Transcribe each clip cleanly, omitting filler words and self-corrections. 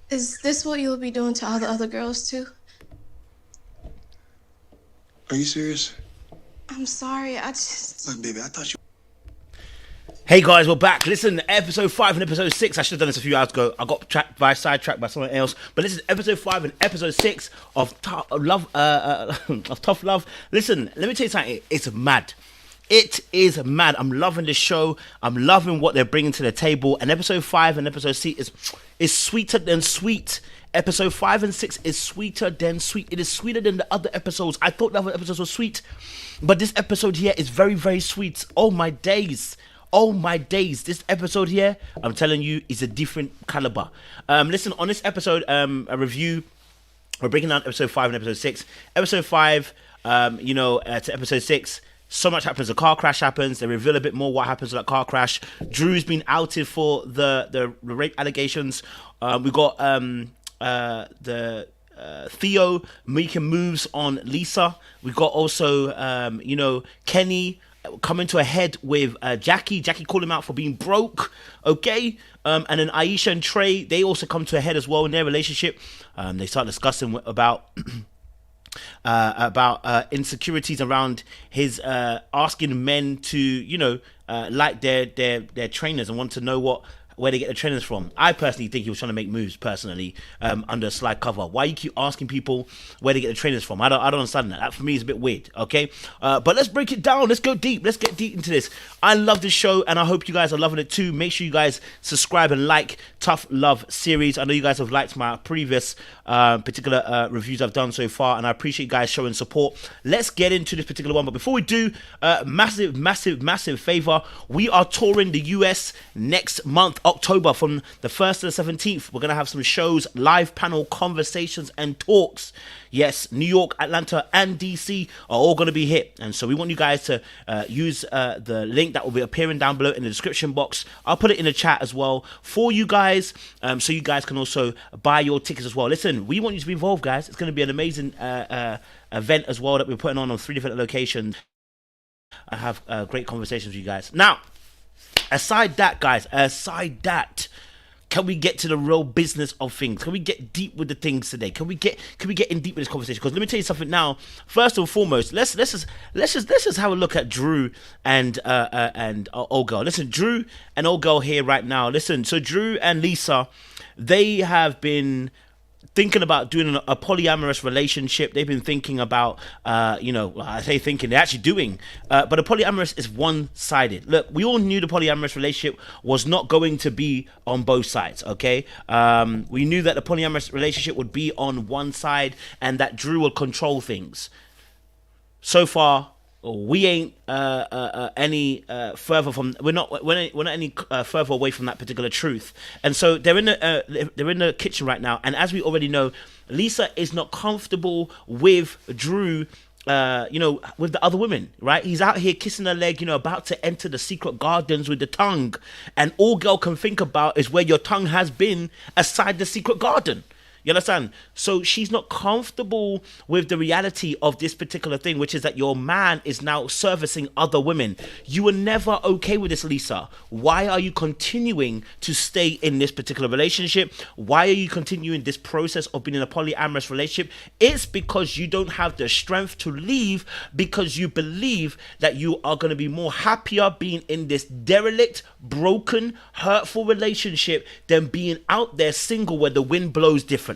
Is this what you'll be doing to all the other girls too? Are you serious? I'm sorry, I just... Look, baby, I thought you... Hey guys, we're back. Listen, episode 5 and episode 6. I should have done this a few hours ago. I got sidetracked by someone else. But this is episode 5 and episode 6 of Tough Love. Listen, let me tell you something. It's mad. It is mad. I'm loving the show. I'm loving what they're bringing to the table. And episode 5 and episode 6 is sweeter than sweet. Episode 5 and 6 is sweeter than sweet. It is sweeter than the other episodes. I thought the other episodes were sweet, but this episode here is very, very sweet. Oh my days. Oh my days, this episode here, I'm telling you, is a different caliber. Listen, on this episode, a review, we're breaking down episode 5 and episode 6. Episode 5, to episode 6, so much happens. A car crash happens. They reveal a bit more what happens with that car crash. Drew's been outed for the rape allegations. We got Theo making moves on Lisa. We got also, Kenny coming to a head with Jackie calling him out for being broke, okay? And then Aisha and Trey, they also come to a head as well in their relationship. They start discussing about insecurities around his asking men to, like their trainers and want to know where they get the trainers from. I personally think he was trying to make moves personally under a slide cover. Why you keep asking people where they get the trainers from? I don't understand that. That for me is a bit weird, okay? But let's break it down. Let's go deep. Let's get deep into this. I love this show and I hope you guys are loving it too. Make sure you guys subscribe and like Tough Love series. I know you guys have liked my previous particular reviews I've done so far, and I appreciate you guys showing support. Let's get into this particular one. But before we do, massive favor. We are touring the US next month, October, from the 1st to the 17th. We're going to have some shows, live panel conversations and talks. Yes, New York, Atlanta, and DC are all going to be hit. And so we want you guys to use the link that will be appearing down below in the description box. I'll put it in the chat as well for you guys, so you guys can also buy your tickets as well. Listen, we want you to be involved, guys. It's going to be an amazing event as well that we're putting on 3 different locations. I have great conversations with you guys. Now, aside that, can we get to the real business of things? Can we get deep with the things today? Can we get in deep with this conversation? Because let me tell you something now. First and foremost, let's just have a look at Drew and old girl. Listen, Drew and old girl here right now. Listen, so Drew and Lisa, they have been thinking about doing a polyamorous relationship. They've been thinking about, I say thinking, they're actually doing, but a polyamorous is one-sided. Look, we all knew the polyamorous relationship was not going to be on both sides, okay? We knew that the polyamorous relationship would be on one side and that Drew would control things. So far, we ain't any further from we're not any further away from that particular truth. And so they're in the kitchen right now, and as we already know, Lisa is not comfortable with Drew, with the other women, right? He's out here kissing her leg, about to enter the secret gardens with the tongue, and all girl can think about is where your tongue has been aside the secret garden. You understand? So she's not comfortable with the reality of this particular thing, which is that your man is now servicing other women. You were never okay with this, Lisa. Why are you continuing to stay in this particular relationship? Why are you continuing this process of being in a polyamorous relationship? It's because you don't have the strength to leave, because you believe that you are going to be more happier being in this derelict, broken, hurtful relationship than being out there single where the wind blows differently.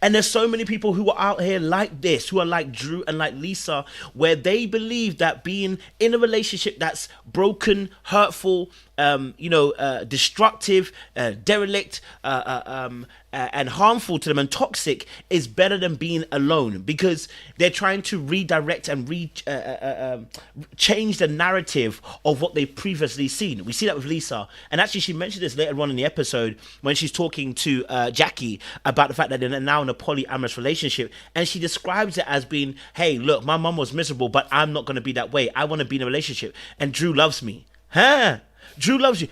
And there's so many people who are out here like this, who are like Drew and like Lisa, where they believe that being in a relationship that's broken, hurtful, destructive, derelict, and harmful to them and toxic is better than being alone, because they're trying to redirect and change the narrative of what they've previously seen. We see that with Lisa, and actually she mentioned this later on in the episode when she's talking to Jackie about the fact that they're now in a polyamorous relationship, and she describes it as being, hey, look, my mum was miserable, but I'm not going to be that way. I want to be in a relationship, and Drew loves me. Drew loves you.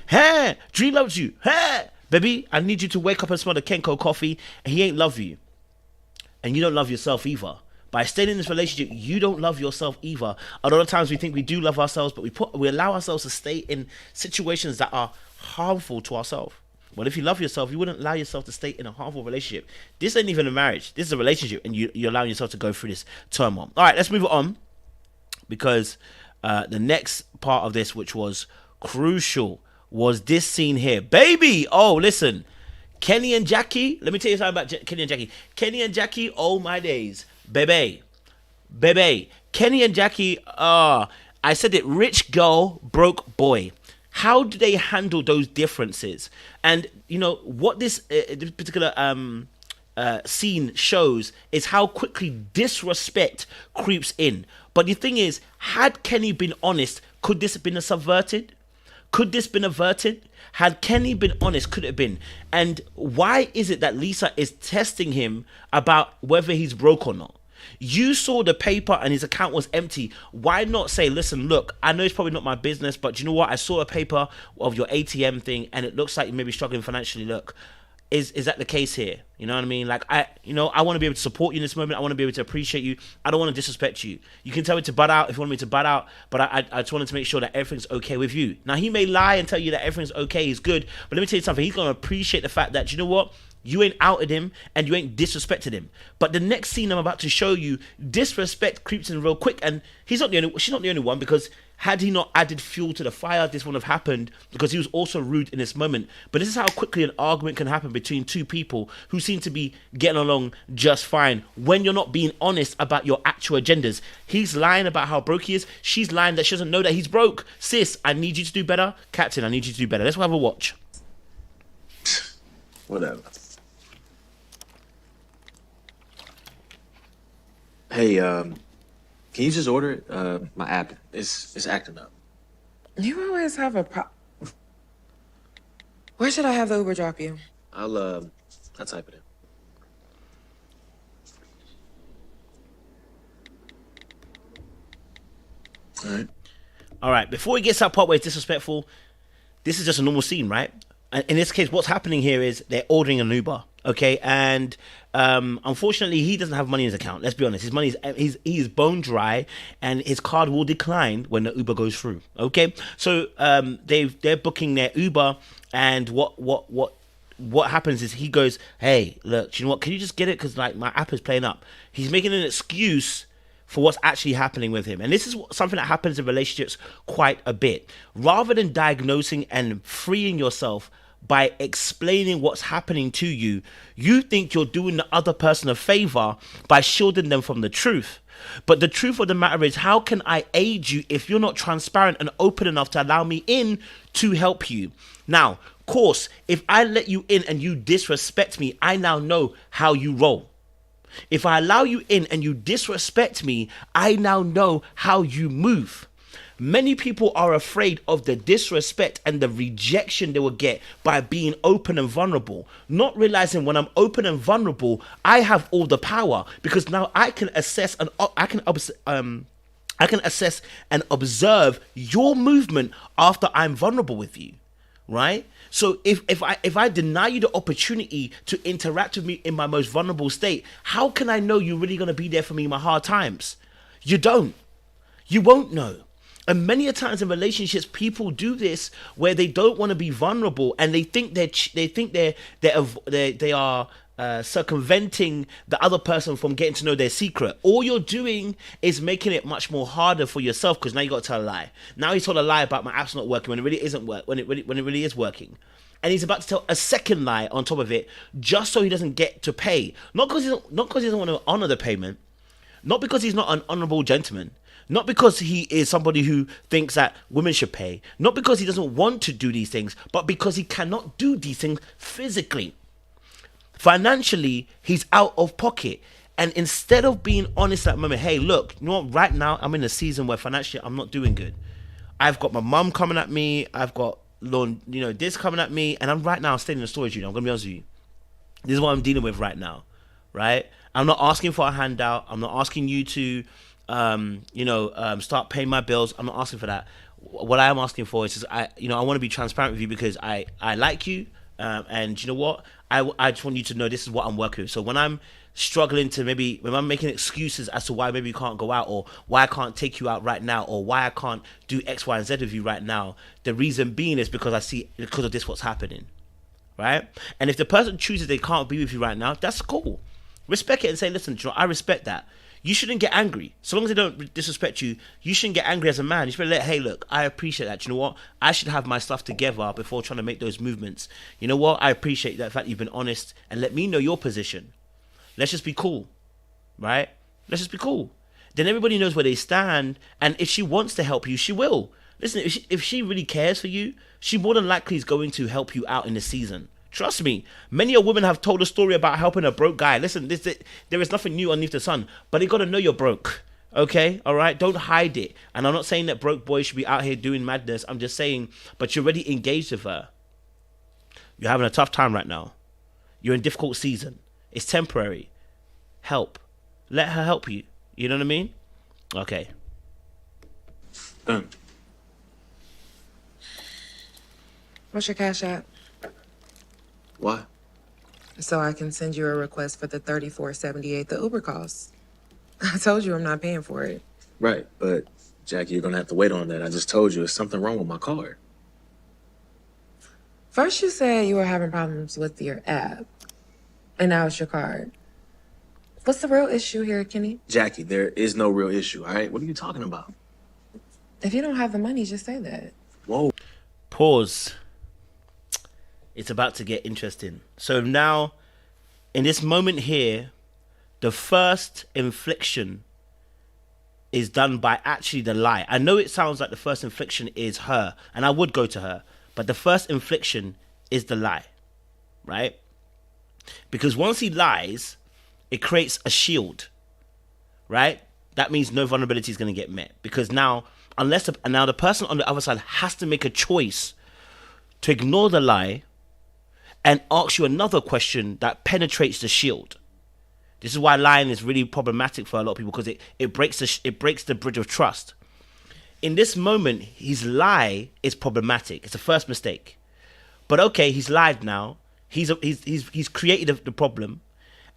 Drew loves you. Baby, I need you to wake up and smell the Kenko coffee, and he ain't love you. And you don't love yourself either. By staying in this relationship, you don't love yourself either. A lot of times we think we do love ourselves, but we allow ourselves to stay in situations that are harmful to ourselves. Well, if you love yourself, you wouldn't allow yourself to stay in a harmful relationship. This ain't even a marriage. This is a relationship, and you're allowing yourself to go through this turmoil. All right, let's move on, because the next part of this, which was crucial, was this scene here. Baby! Oh, listen. Kenny and Jackie. Let me tell you something about Kenny and Jackie. Kenny and Jackie, oh my days. Baby. Kenny and Jackie, I said it, rich girl, broke boy. How do they handle those differences? And, what this particular scene shows is how quickly disrespect creeps in. But the thing is, had Kenny been honest, could this have been subverted? Could this been averted? Had Kenny been honest, could it have been? And why is it that Lisa is testing him about whether he's broke or not? You saw the paper and his account was empty. Why not say, listen, look, I know it's probably not my business, but you know what? I saw a paper of your ATM thing and it looks like you may be struggling financially. Look, is that the case here? You know what I mean? Like, I want to be able to support you in this moment. I want to be able to appreciate you. I don't want to disrespect you. You can tell me to butt out if you want me to butt out, but I just wanted to make sure that everything's okay with you. Now, he may lie and tell you that everything's okay, he's good, but let me tell you something. He's going to appreciate the fact that, you know what? You ain't outed him and you ain't disrespected him. But the next scene I'm about to show you, disrespect creeps in real quick, and she's not the only one, because had he not added fuel to the fire, this wouldn't have happened, because he was also rude in this moment. But this is how quickly an argument can happen between two people who seem to be getting along just fine when you're not being honest about your actual agendas. He's lying about how broke he is. She's lying that she doesn't know that he's broke. Sis, I need you to do better. Captain, I need you to do better. Let's have a watch. Whatever. Hey, can you just order it? My app is acting up. You always have a Where should I have the Uber drop you? I'll type it in. All right. Before he gets to that part where it's disrespectful, this is just a normal scene, right? And in this case, what's happening here is they're ordering an Uber, okay? And unfortunately, he doesn't have money in his account. Let's be honest. His money is bone dry, and his card will decline when the Uber goes through, okay? So they're booking their Uber, and what happens is he goes, hey, look, you know what? Can you just get it? Because like my app is playing up. He's making an excuse for what's actually happening with him. And this is something that happens in relationships quite a bit. Rather than diagnosing and freeing yourself by explaining what's happening to you, you think you're doing the other person a favor by shielding them from the truth. But the truth of the matter is, how can I aid you if you're not transparent and open enough to allow me in to help you? Now, of course, if I let you in and you disrespect me, I now know how you roll. If I allow you in and you disrespect me, I now know how you move. Many people are afraid of the disrespect and the rejection they will get by being open and vulnerable, not realizing when I'm open and vulnerable, I have all the power, because now I can assess and I can assess and observe your movement after I'm vulnerable with you, right? So if I deny you the opportunity to interact with me in my most vulnerable state, how can I know you're really going to be there for me in my hard times? You don't. You won't know. And many a times in relationships, people do this where they don't want to be vulnerable, and they think they are circumventing the other person from getting to know their secret. All you're doing is making it much more harder for yourself, because now you got to tell a lie. Now he's told a lie about my app's not working when it really isn't when it really is working. And he's about to tell a second lie on top of it, just so he doesn't get to pay. Not because he doesn't want to honor the payment, not because he's not an honorable gentleman, not because he is somebody who thinks that women should pay, not because he doesn't want to do these things, but because he cannot do these things physically. Financially, he's out of pocket. And instead of being honest at the moment, hey, look, you know what, right now I'm in a season where financially I'm not doing good. I've got my mum coming at me, I've got this coming at me, and I'm right now staying in the storage unit. I'm gonna be honest with you. This is what I'm dealing with right now, right? I'm not asking for a handout. I'm not asking you to start paying my bills. I'm not asking for that. What I am asking for is I want to be transparent with you, because I like you, and you know what, I just want you to know this is what I'm working with. So when I'm struggling to when I'm making excuses as to why maybe you can't go out, or why I can't take you out right now, or why I can't do X, Y, and Z with you right now, the reason being is because I see, because of this, what's happening, right? And if the person chooses they can't be with you right now, that's cool. Respect it and say, listen, I respect that. You shouldn't get angry. So long as they don't disrespect you, you shouldn't get angry as a man. You should be like, hey, look, I appreciate that. You know what? I should have my stuff together before trying to make those movements. You know what? I appreciate that fact you've been honest and let me know your position. Let's just be cool, right? Let's just be cool. Then everybody knows where they stand. And if she wants to help you, she will. Listen, if she really cares for you, she more than likely is going to help you out in the season. Trust me, many a women have told a story about helping a broke guy. Listen, there is nothing new underneath the sun, but you got to know you're broke, okay? All right? Don't hide it. And I'm not saying that broke boys should be out here doing madness. I'm just saying, but you're already engaged with her. You're having a tough time right now. You're in a difficult season. It's temporary. Help. Let her help you. You know what I mean? Okay. Done. What's your Cash App? Why? So I can send you a request for the $34.78 the Uber costs. I told you I'm not paying for it. Right, but Jackie, you're gonna have to wait on that. I just told you there's something wrong with my card. First you said you were having problems with your app, and now it's your card. What's the real issue here, Kenny? Jackie, there is no real issue, all right? What are you talking about? If you don't have the money, just say that. Whoa. Pause. It's about to get interesting. So now, in this moment here, the first infliction is done by actually the lie. I know it sounds like the first infliction is her, and I would go to her, but the first infliction is the lie, right? Because once he lies, it creates a shield, right? That means no vulnerability is going to get met. Because now, now the person on the other side has to make a choice to ignore the lie and ask you another question that penetrates the shield. This is why lying is really problematic for a lot of people, because it breaks the bridge of trust. In this moment, his lie is problematic. It's the first mistake. But okay, he's lied now. He's created the problem,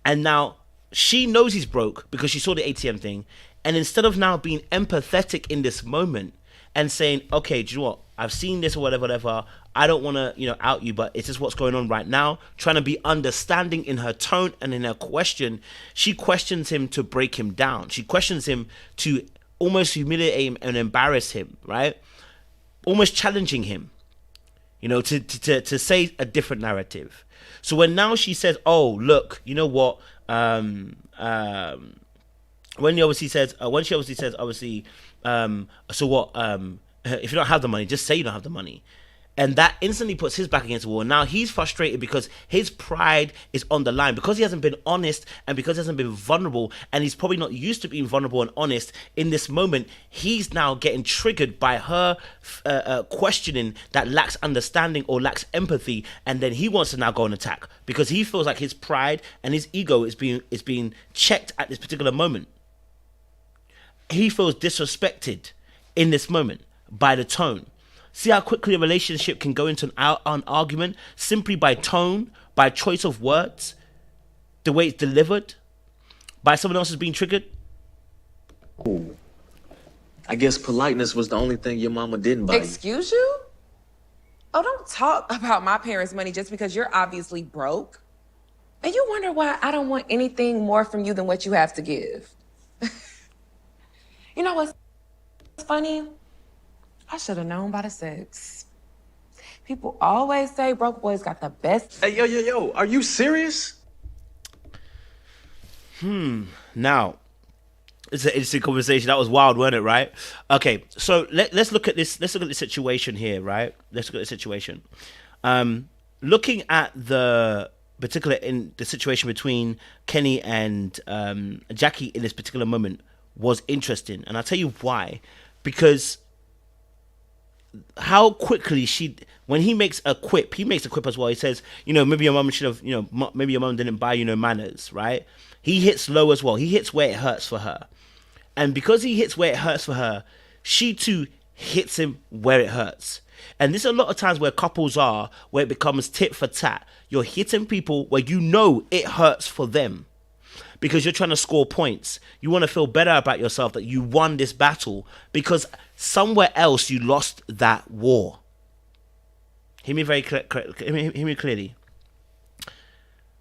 and now she knows he's broke because she saw the ATM thing. And instead of now being empathetic in this moment and saying, okay, do you know what? I've seen this or whatever. I don't want to, out you, but it's just what's going on right now. Trying to be understanding in her tone and in her question. She questions him to break him down. She questions him to almost humiliate him and embarrass him, right? Almost challenging him, to say a different narrative. So when now she says, oh, look, you know what? When she obviously says, so what? If you don't have the money, just say you don't have the money. And that instantly puts his back against the wall. Now he's frustrated because his pride is on the line, because he hasn't been honest and because he hasn't been vulnerable, and he's probably not used to being vulnerable and honest. In this moment, he's now getting triggered by her questioning that lacks understanding or lacks empathy, and then he wants to now go and attack because he feels like his pride and his ego is being checked at this particular moment. He feels disrespected in this moment by the tone. See how quickly a relationship can go into an argument simply by tone, by choice of words, the way it's delivered, by someone else is being triggered? Ooh. I guess politeness was the only thing your mama didn't buy you. Excuse you? Oh, don't talk about my parents' money just because you're obviously broke. And you wonder why I don't want anything more from you than what you have to give. You know what's funny? I should have known by the sex. People always say broke boys got the best. Hey, yo, are you serious? Now, it's an interesting conversation. That was wild, wasn't it, right? Okay, so let's look at this. Let's look at the situation here, right? Let's look at the situation. Looking at the particular in the situation between Kenny and Jackie in this particular moment was interesting, and I'll tell you why. Because how quickly when he makes a quip as well. He says, maybe your mom should have, maybe your mom didn't buy you no manners, right? He hits low as well. He hits where it hurts for her. And because he hits where it hurts for her, she too hits him where it hurts. And this is a lot of times where couples are, where it becomes tit for tat. You're hitting people where it hurts for them, because you're trying to score points. You want to feel better about yourself that you won this battle because somewhere else you lost that war. Hear me very hear me clearly.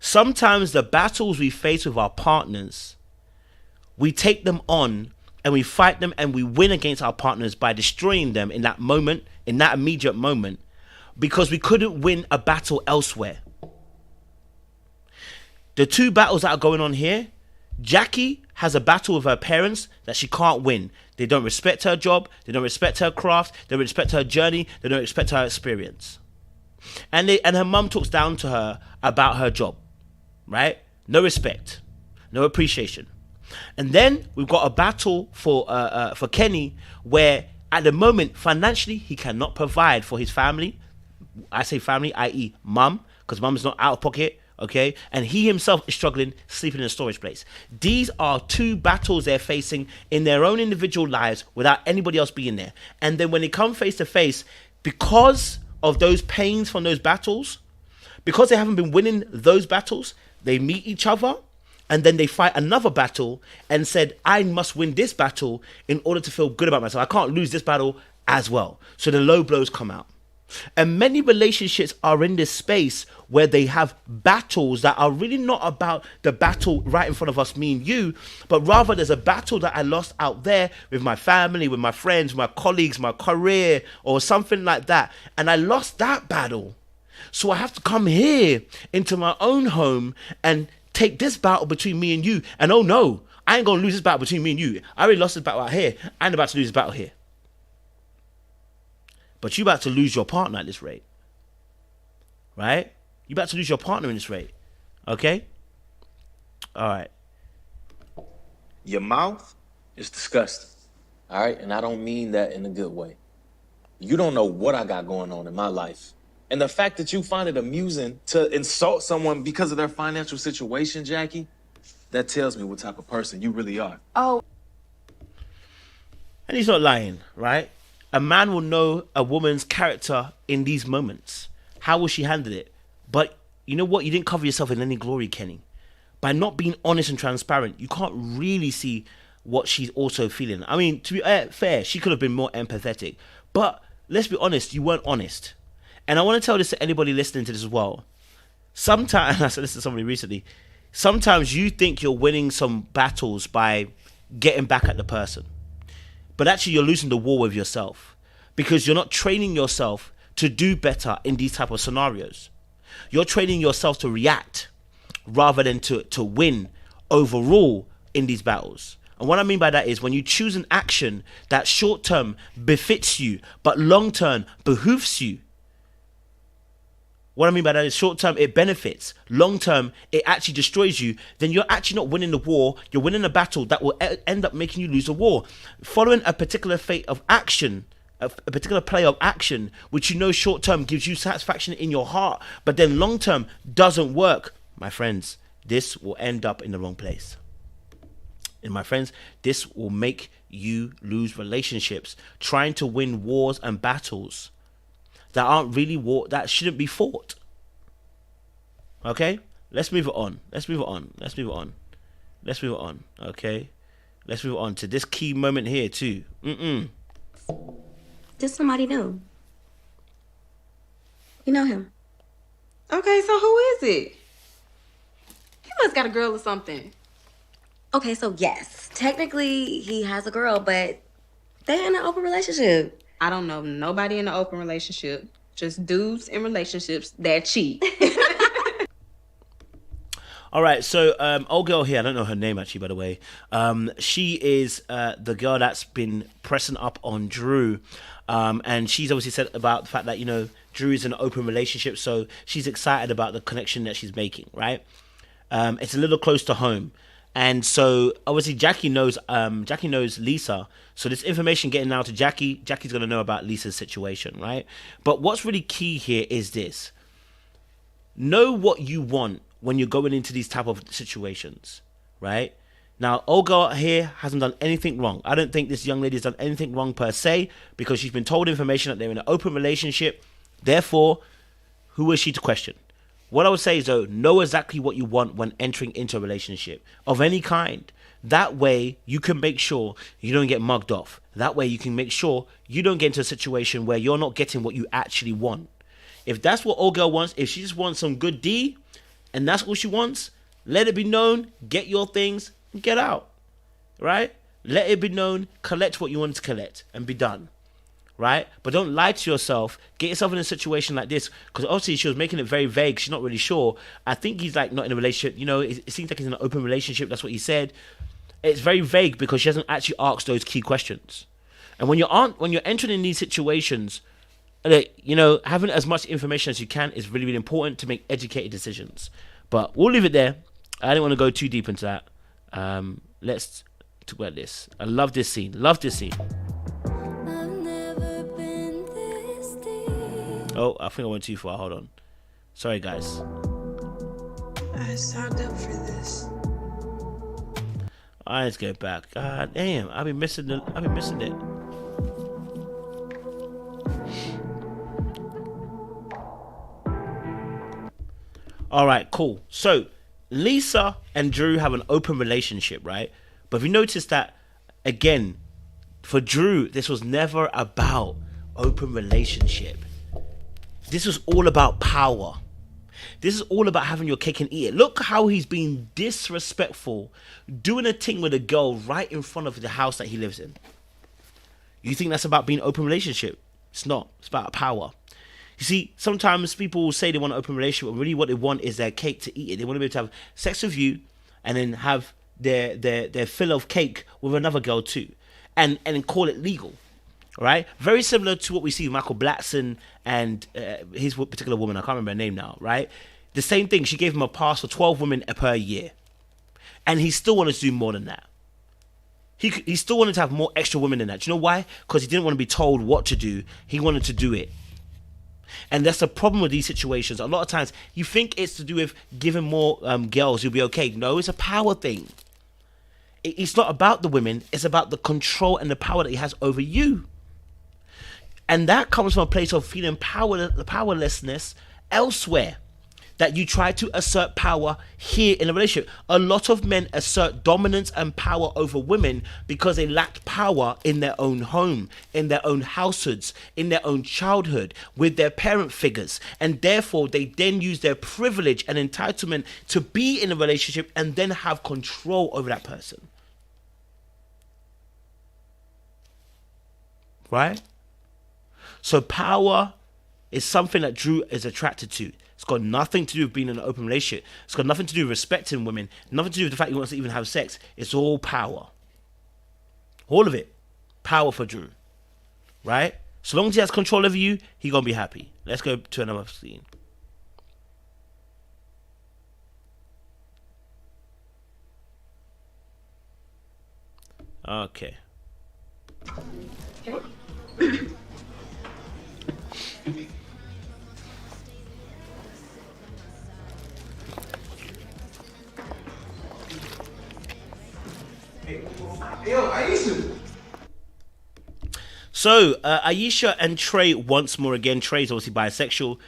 Sometimes the battles we face with our partners, we take them on and we fight them and we win against our partners by destroying them in that moment, in that immediate moment, because we couldn't win a battle elsewhere. The two battles that are going on here, Jackie has a battle with her parents that she can't win. They don't respect her job, they don't respect her craft, they don't respect her journey, they don't respect her experience. And her mum talks down to her about her job, right? No respect, no appreciation. And then we've got a battle for Kenny, where at the moment financially he cannot provide for his family. I say family, i.e. mum, because mum's not out of pocket, okay? And he himself is struggling, sleeping in a storage place. These are two battles they're facing in their own individual lives without anybody else being there. And then when they come face to face, because of those pains from those battles, because they haven't been winning those battles, they meet each other and then they fight another battle and said, I must win this battle in order to feel good about myself. I can't lose this battle as well. So the low blows come out. And many relationships are in this space where they have battles that are really not about the battle right in front of us, me and you, but rather there's a battle that I lost out there with my family, with my friends, my colleagues, my career, or something like that. And I lost that battle. So I have to come here into my own home and take this battle between me and you. And oh no, I ain't gonna lose this battle between me and you. I already lost this battle out here. I ain't about to lose this battle here. But you about to lose your partner at this rate. Right? You about to lose your partner in this rate. Okay? Alright. Your mouth is disgusting. All right? And I don't mean that in a good way. You don't know what I got going on in my life. And the fact that you find it amusing to insult someone because of their financial situation, Jackie, that tells me what type of person you really are. Oh. And he's not lying, right? A man will know a woman's character in these moments. How will she handle it? But you know what? You didn't cover yourself in any glory, Kenny. By not being honest and transparent, you can't really see what she's also feeling. I mean, to be fair, she could have been more empathetic. But let's be honest, you weren't honest. And I want to tell this to anybody listening to this as well. Sometimes, I said this to somebody recently, sometimes you think you're winning some battles by getting back at the person. But actually you're losing the war with yourself because you're not training yourself to do better in these type of scenarios. You're training yourself to react rather than to win overall in these battles. And what I mean by that is when you choose an action that short term befits you, but long term behooves you. What I mean by that is short term it benefits, long term it actually destroys you, then you're actually not winning the war, you're winning a battle that will end up making you lose the war. Following a particular fate of action, a particular play of action, which you know short term gives you satisfaction in your heart, but then long term doesn't work, my friends, this will end up in the wrong place. And my friends, this will make you lose relationships, trying to win wars and battles that aren't really war, that shouldn't be fought. Okay? Let's move it on. Let's move it on. Let's move it on. Let's move it on. Okay? Let's move on to this key moment here too. Just somebody new. You know him. Okay, so who is it? He must got a girl or something. Okay, so yes, technically he has a girl, but they're in an open relationship. I don't know nobody in an open relationship. Just dudes in relationships that cheat. All right, so old girl here, I don't know her name actually, by the way. She is the girl that's been pressing up on Drew. And she's obviously said about the fact that, you know, Drew is in an open relationship, so she's excited about the connection that she's making, right? It's a little close to home. And so obviously Jackie knows Lisa. So this information getting out to Jackie's going to know about Lisa's situation, right? But what's really key here is this. Know what you want when you're going into these type of situations, right? Now, old girl here hasn't done anything wrong. I don't think this young lady has done anything wrong per se because she's been told information that they're in an open relationship. Therefore, who is she to question? What I would say is, though, know exactly what you want when entering into a relationship of any kind. That way, you can make sure you don't get mugged off. That way, you can make sure you don't get into a situation where you're not getting what you actually want. If that's what old girl wants, if she just wants some good D, and that's all she wants, let it be known, get your things, and get out. Right? Let it be known, collect what you want to collect, and be done. Right? But don't lie to yourself. Get yourself in a situation like this, because obviously she was making it very vague. She's not really sure. I think he's like not in a relationship. You know, it seems like he's in an open relationship. That's what he said. It's very vague because she hasn't actually asked those key questions. And when you're entering in these situations, you know, having as much information as you can is really, really important to make educated decisions. But we'll leave it there. I don't want to go too deep into that. Let's talk about this. I love this scene. Oh, I think I went too far. Hold on. Sorry, guys. I signed up for this. Let's go back. God damn, I've been missing it. All right, cool. So Lisa and Drew have an open relationship, right? But if you notice that, again, for Drew, this was never about open relationship. This was all about power. This is all about having your cake and eat it. Look how he's being disrespectful, doing a thing with a girl right in front of the house that he lives in. You think that's about being an open relationship? It's not. It's about power. You see, sometimes people will say they want an open relationship, but really what they want is their cake to eat it. They want to be able to have sex with you and then have their fill of cake with another girl too. And call it legal. Right? Very similar to what we see with Michael Blackson and his particular woman. I can't remember her name now. Right? The same thing. She gave him a pass for 12 women per year. And he still wanted to do more than that. He still wanted to have more extra women than that. Do you know why? Because he didn't want to be told what to do. He wanted to do it. And that's the problem with these situations. A lot of times you think it's to do with giving more girls, you'll be okay. No, it's a power thing. It's not about the women. It's about the control and the power that he has over you. And that comes from a place of feeling powerlessness elsewhere. That you try to assert power here in a relationship. A lot of men assert dominance and power over women because they lacked power in their own home, in their own households, in their own childhood, with their parent figures. And therefore, they then use their privilege and entitlement to be in a relationship and then have control over that person. Right? So power is something that Drew is attracted to. It's got nothing to do with being in an open relationship. It's got nothing to do with respecting women. Nothing to do with the fact he wants to even have sex. It's all power. All of it. Power for Drew. Right? So long as he has control over you, he's going to be happy. Let's go to another scene. Okay. Yo, Aisha. So, Aisha and Trey once more again. Trey's obviously bisexual.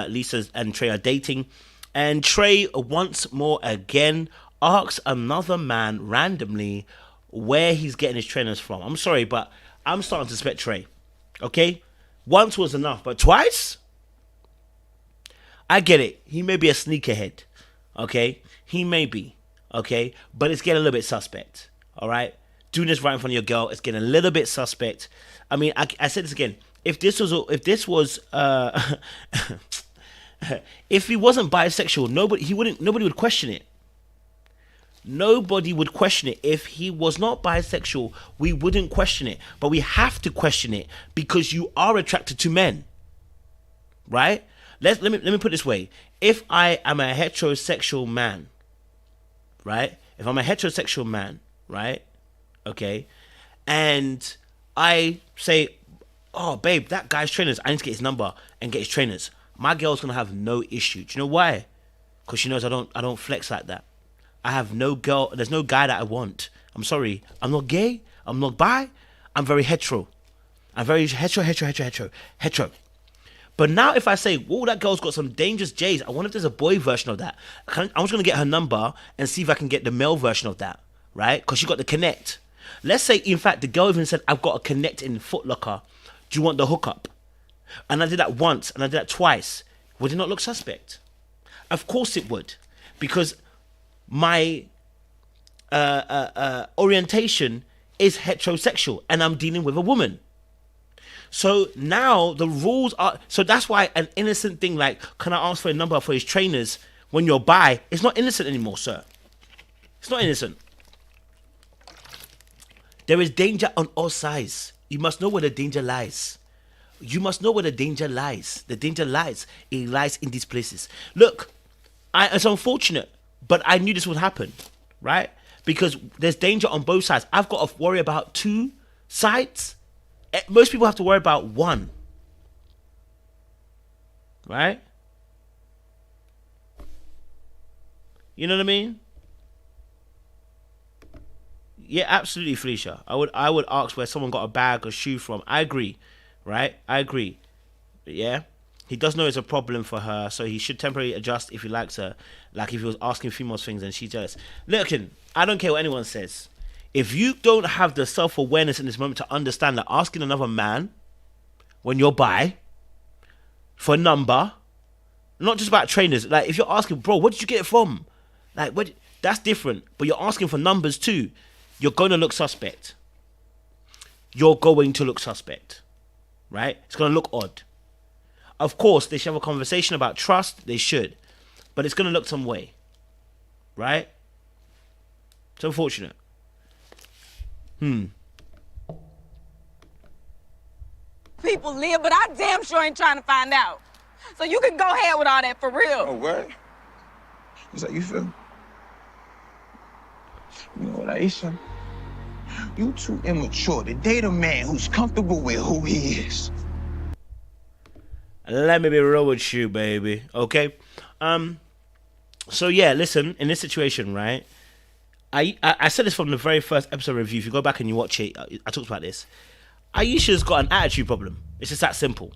Lisa and Trey are dating. And Trey once more again asks another man randomly where he's getting his trainers from. I'm sorry, but I'm starting to suspect Trey. Okay? Once was enough, but twice? I get it. He may be a sneakerhead. Okay? He may be. Okay? But it's getting a little bit suspect. All right? Doing this right in front of your girl, it's getting a little bit suspect. I mean, I said this again. If he wasn't bisexual, nobody would question it. Nobody would question it. If he was not bisexual, we wouldn't question it. But we have to question it because you are attracted to men. Right? Let me put it this way. If I am a heterosexual man, right? If I'm a heterosexual man, right? Okay. And I say, oh, babe, that guy's trainers, I need to get his number and get his trainers. My girl's going to have no issue. Do you know why? Because she knows I don't flex like that. I have no girl, there's no guy that I want. I'm sorry. I'm not gay. I'm not bi. I'm very hetero. I'm very hetero. But now if I say, whoa, that girl's got some dangerous J's, I wonder if there's a boy version of that. I'm just going to get her number and see if I can get the male version of that, right? Because she got the connect. Let's say, in fact, the girl even said, I've got a connect in Foot Locker. Do you want the hookup? And I did that once and I did that twice. Would it not look suspect? Of course it would. because my orientation is heterosexual and I'm dealing with a woman. So now the rules are, so that's why an innocent thing like, can I ask for a number for his trainers when you're bi, it's not innocent anymore, sir. It's not innocent. There is danger on all sides. You must know where the danger lies. You must know where the danger lies. The danger lies. It lies in these places. Look, it's unfortunate, but I knew this would happen, right? Because there's danger on both sides. I've got to worry about two sides. Most people have to worry about one, right? You know what I mean? Yeah, absolutely, Felicia. I would ask where someone got a bag or shoe from. I agree, right? I agree. But yeah, he does know it's a problem for her, so he should temporarily adjust if he likes her. Like if he was asking females things and she's jealous. Look, I don't care what anyone says. If you don't have the self-awareness in this moment to understand that asking another man when you're bi for a number, not just about trainers, like if you're asking, bro, where did you get it from? Like, what? That's different. But you're asking for numbers too. You're going to look suspect. You're going to look suspect, right? It's going to look odd. Of course, they should have a conversation about trust. They should. But it's going to look some way, right? It's unfortunate. People live, but I damn sure ain't trying to find out. So you can go ahead with all that for real. Oh, what? Is that you feel? You know what, Aisha? You too immature to date a man who's comfortable with who he is. Let me be real with you, baby. Okay? So yeah, listen, in this situation, right? I said this from the very first episode review. If you go back and you watch it, I talked about this. Aisha's got an attitude problem. It's just that simple.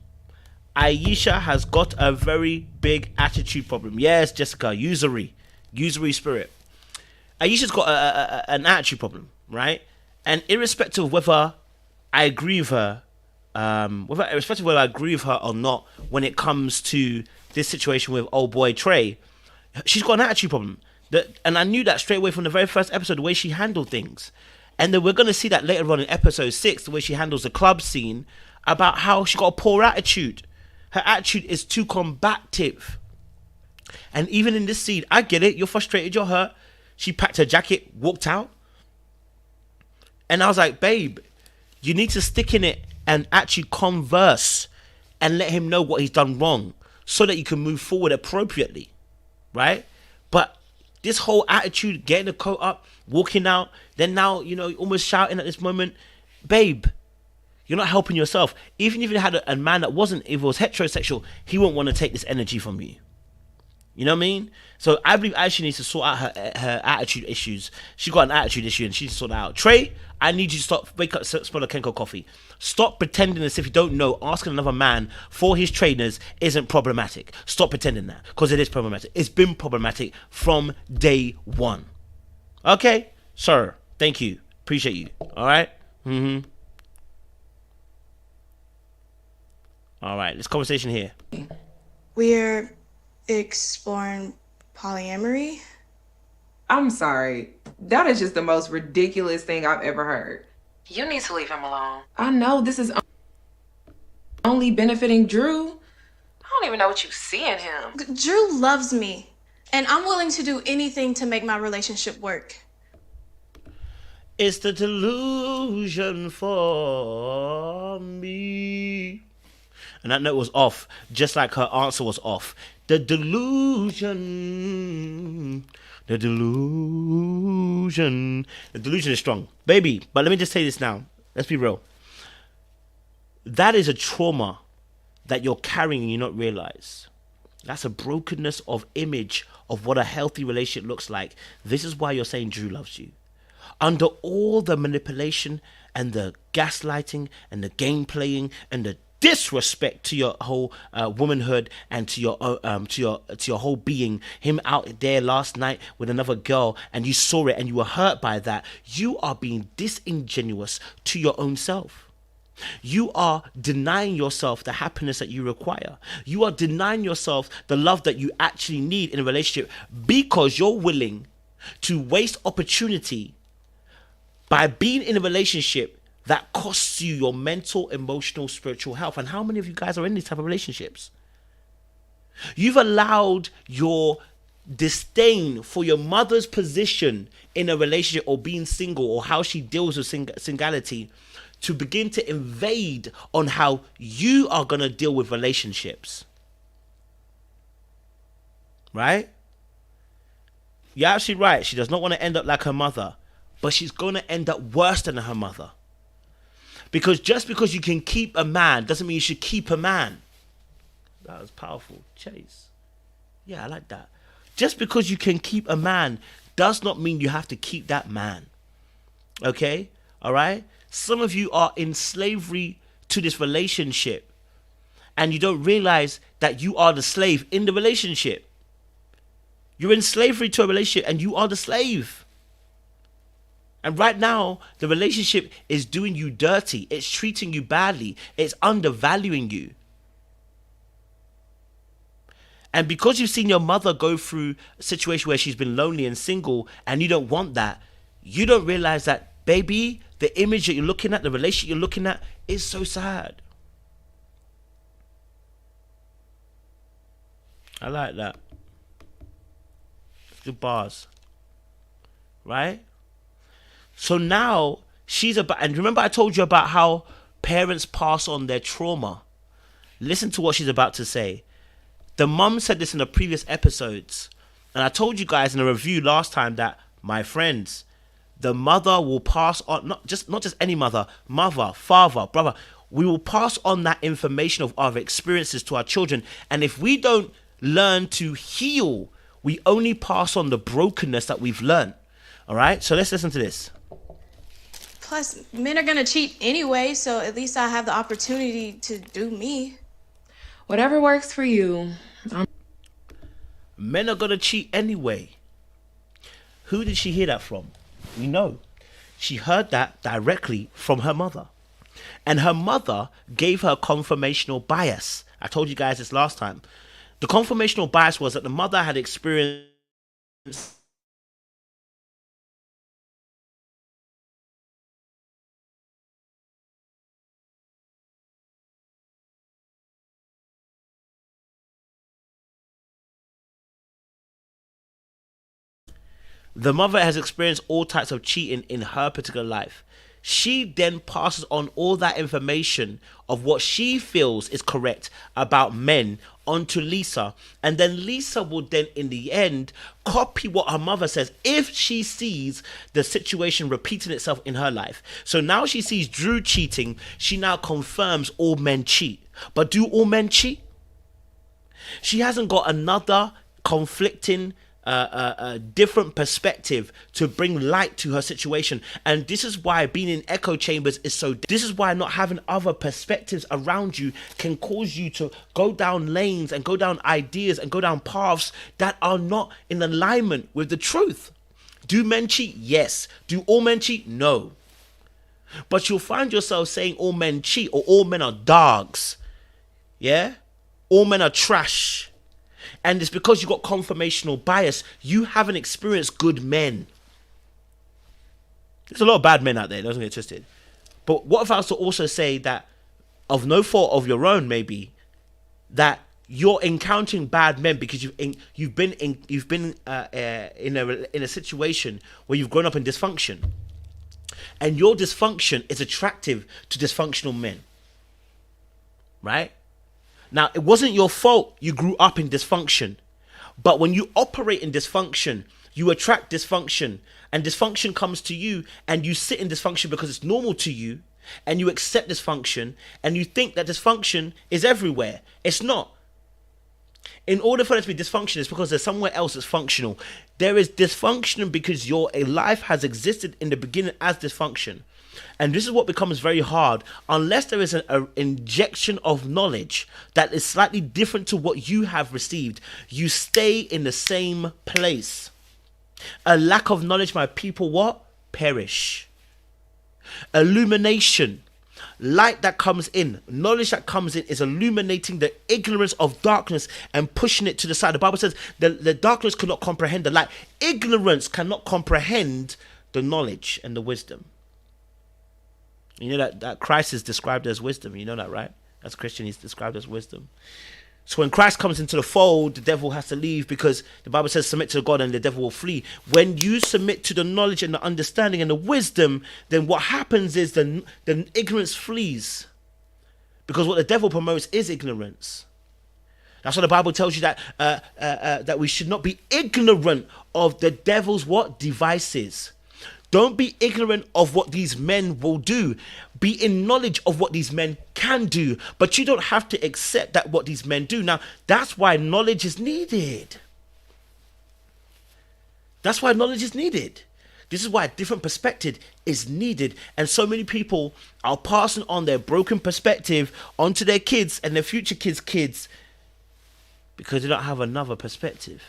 Aisha has got a very big attitude problem. Yes, Jessica, usury spirit. Aisha's got an attitude problem, right? And irrespective of whether I agree with her, irrespective of whether I agree with her or not, when it comes to this situation with old boy Trey, she's got an attitude problem. And I knew that straight away from the very first episode, the way she handled things. And then we're going to see that later on in episode 6, the way she handles the club scene, about how she got a poor attitude. Her attitude is too combative. And even in this scene, I get it. You're frustrated, you're hurt. She packed her jacket, walked out. And I was like, babe, you need to stick in it and actually converse and let him know what he's done wrong so that you can move forward appropriately, right? But this whole attitude, getting the coat up, walking out, then now, almost shouting at this moment, babe, you're not helping yourself. Even if you had a man that wasn't, if it was heterosexual, he won't want to take this energy from you. You know what I mean? So I believe Aisha needs to sort out her attitude issues. She got an attitude issue and she needs to sort it out. Trey, I need you to stop, wake up, smell a Kenko coffee. Stop pretending as if you don't know asking another man for his trainers isn't problematic. Stop pretending that, because it is problematic. It's been problematic from day one. Okay? Sir, thank you. Appreciate you. All right? All right, this conversation here. We're exploring polyamory. I'm sorry. That is just the most ridiculous thing I've ever heard. You need to leave him alone. I know this is only benefiting Drew. I don't even know what you see in him. Drew loves me, and I'm willing to do anything to make my relationship work. It's the delusion for me. And that note was off, just like her answer was off. The delusion. The delusion. The delusion is strong. Baby, but let me just say this now. Let's be real. That is a trauma that you're carrying and you not realize. That's a brokenness of image of what a healthy relationship looks like. This is why you're saying Drew loves you. Under all the manipulation and the gaslighting and the game playing and the disrespect to your whole womanhood and to your whole being, him out there last night with another girl, and you saw it and you were hurt by that, you are being disingenuous to your own self. You are denying yourself the happiness that you require. You are denying yourself the love that you actually need in a relationship because you're willing to waste opportunity by being in a relationship that costs you your mental, emotional, spiritual health. And how many of you guys are in these type of relationships? You've allowed your disdain for your mother's position in a relationship or being single or how she deals with singularity to begin to invade on how you are going to deal with relationships. Right? You're absolutely right. She does not want to end up like her mother, but she's going to end up worse than her mother. Because just because you can keep a man doesn't mean you should keep a man. That was powerful. Chase. Yeah, I like that. Just because you can keep a man does not mean you have to keep that man. Okay? All right? Some of you are in slavery to this relationship and you don't realize that you are the slave in the relationship. You're in slavery to a relationship and you are the slave. And right now, the relationship is doing you dirty. It's treating you badly. It's undervaluing you. And because you've seen your mother go through a situation where she's been lonely and single and you don't want that, you don't realize that, baby, the image that you're looking at, the relationship you're looking at is so sad. I like that. Good bars. Right? So now she's about, and remember I told you about how parents pass on their trauma. Listen to what she's about to say. The mum said this in the previous episodes. And I told you guys in a review last time that, my friends, the mother will pass on, not just any mother, father, brother. We will pass on that information of our experiences to our children. And if we don't learn to heal, we only pass on the brokenness that we've learned. All right? So let's listen to this. Plus, men are going to cheat anyway, so at least I have the opportunity to do me. Whatever works for you. Men are going to cheat anyway. Who did she hear that from? We know. She heard that directly from her mother. And her mother gave her confirmational bias. I told you guys this last time. The confirmational bias was that the mother had experienced the mother has experienced all types of cheating in her particular life. She then passes on all that information of what she feels is correct about men onto Lisa. And then Lisa will then, in the end, copy what her mother says if she sees the situation repeating itself in her life. So now she sees Drew cheating. She now confirms all men cheat. But do all men cheat? She hasn't got another conflicting a different perspective to bring light to her situation. And this is why being in echo chambers is so, this is why not having other perspectives around you can cause you to go down lanes and go down ideas and go down paths that are not in alignment with the truth. Do men cheat? Yes. Do all men cheat? No. But you'll find yourself saying all men cheat or all men are dogs. Yeah? All men are trash. And it's because you got confirmational bias. You haven't experienced good men. There's a lot of bad men out there, doesn't get twisted. But what if I was to also say that, of no fault of your own, maybe, that you're encountering bad men because you've been in a situation where you've grown up in dysfunction, and your dysfunction is attractive to dysfunctional men, right? Now, it wasn't your fault you grew up in dysfunction, but when you operate in dysfunction, you attract dysfunction, and dysfunction comes to you, and you sit in dysfunction because it's normal to you, and you accept dysfunction, and you think that dysfunction is everywhere. It's not. In order for it to be dysfunction, it's because there's somewhere else that's functional. There is dysfunction because your life has existed in the beginning as dysfunction. And this is what becomes very hard unless there is an injection of knowledge that is slightly different to what you have received. You stay in the same place. A lack of knowledge, my people, what? Perish. Illumination. light that comes in, knowledge that comes in is illuminating the ignorance of darkness and pushing it to the side. The Bible says the darkness cannot comprehend the light. Ignorance cannot comprehend the knowledge and the wisdom. You know that Christ is described as wisdom. You know that, right? As Christian, he's described as wisdom. So when Christ comes into the fold, the devil has to leave, because the Bible says submit to God and the devil will flee. When you submit to the knowledge and the understanding and the wisdom, then what happens is the ignorance flees. Because what the devil promotes is ignorance. That's why the Bible tells you that that we should not be ignorant of the devil's what? Devices. Don't be ignorant of what these men will do. Be in knowledge of what these men can do. But you don't have to accept that what these men do. Now, that's why knowledge is needed. That's why knowledge is needed. This is why a different perspective is needed. And so many people are passing on their broken perspective onto their kids and their future kids because they don't have another perspective.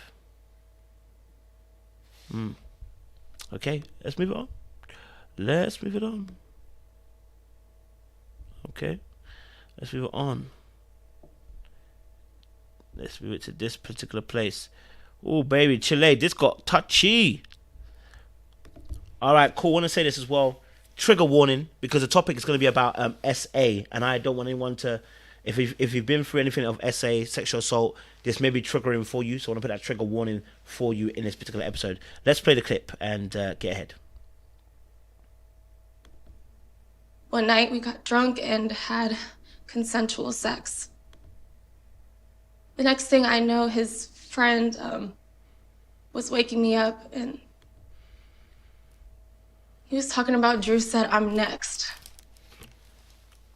Okay, let's move it on. Let's move it on. Okay, let's move it on. Let's move it to this particular place. Oh, baby, Chile, this got touchy. All right, cool. I want to say this as well. Trigger warning, because the topic is going to be about SA, and I don't want anyone to, if you've been through anything of SA, sexual assault, this may be triggering for you. So I want to put that trigger warning for you in this particular episode. Let's play the clip and get ahead. One night we got drunk and had consensual sex. The next thing I know, his friend was waking me up, and he was talking about Drew said, "I'm next."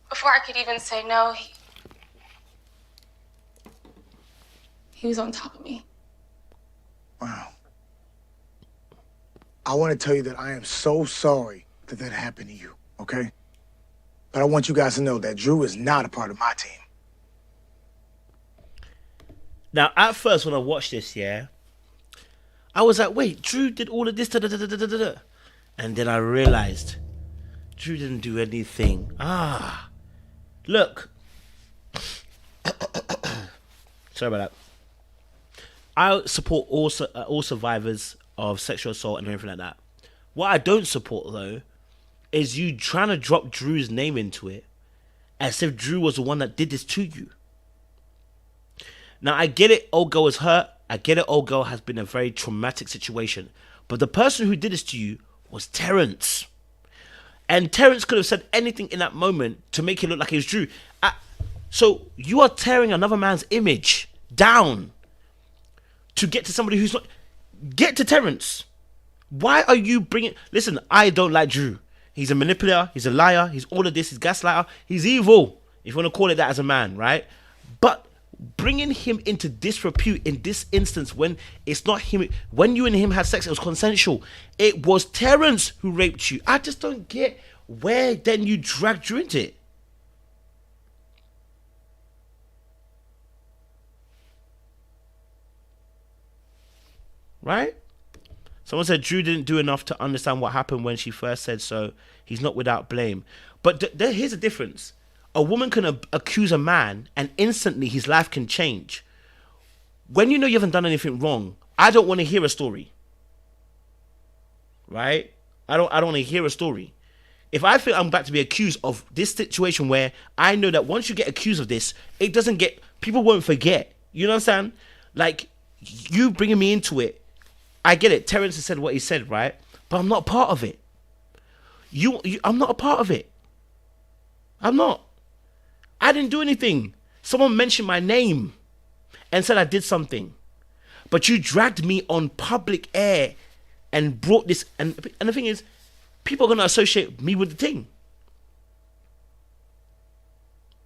Before I could even say no, he was on top of me. Wow. I want to tell you that I am so sorry that that happened to you, okay? But I want you guys to know that Drew is not a part of my team. Now, at first when I watched this, yeah, I was like, wait, Drew did all of this, da, da, da, da, da, da. And then I realized Drew didn't do anything. Look. Sorry about that. I support all survivors of sexual assault and everything like that. What I don't support, though, is you trying to drop Drew's name into it as if Drew was the one that did this to you. Now, I get it, old girl is hurt. I get it, old girl has been a very traumatic situation. But the person who did this to you was Terrence. And Terrence could have said anything in that moment to make it look like it was Drew. So you are tearing another man's image down to get to somebody who's not. Get to Terrence. Why are you bringing... Listen, I don't like Drew. He's a manipulator. He's a liar. He's all of this. He's gaslighter. He's evil, if you want to call it that as a man, right? But bringing him into disrepute in this instance, when it's not him, when you and him had sex, it was consensual. It was Terrence who raped you. I just don't get where then you dragged Drew into it. Right? Someone said Drew didn't do enough to understand what happened when she first said so. He's not without blame. But here's the difference. A woman can accuse a man and instantly his life can change. When you know you haven't done anything wrong, I don't want to hear a story. Right? I don't want to hear a story. If I feel I'm about to be accused of this situation where I know that once you get accused of this, it doesn't get... People won't forget. You understand? Like, you bringing me into it, I get it. Terrence has said what he said, right? But I'm not a part of it. I'm not a part of it. I'm not. I didn't do anything. Someone mentioned my name and said I did something. But you dragged me on public air and brought this. And the thing is, people are going to associate me with the thing.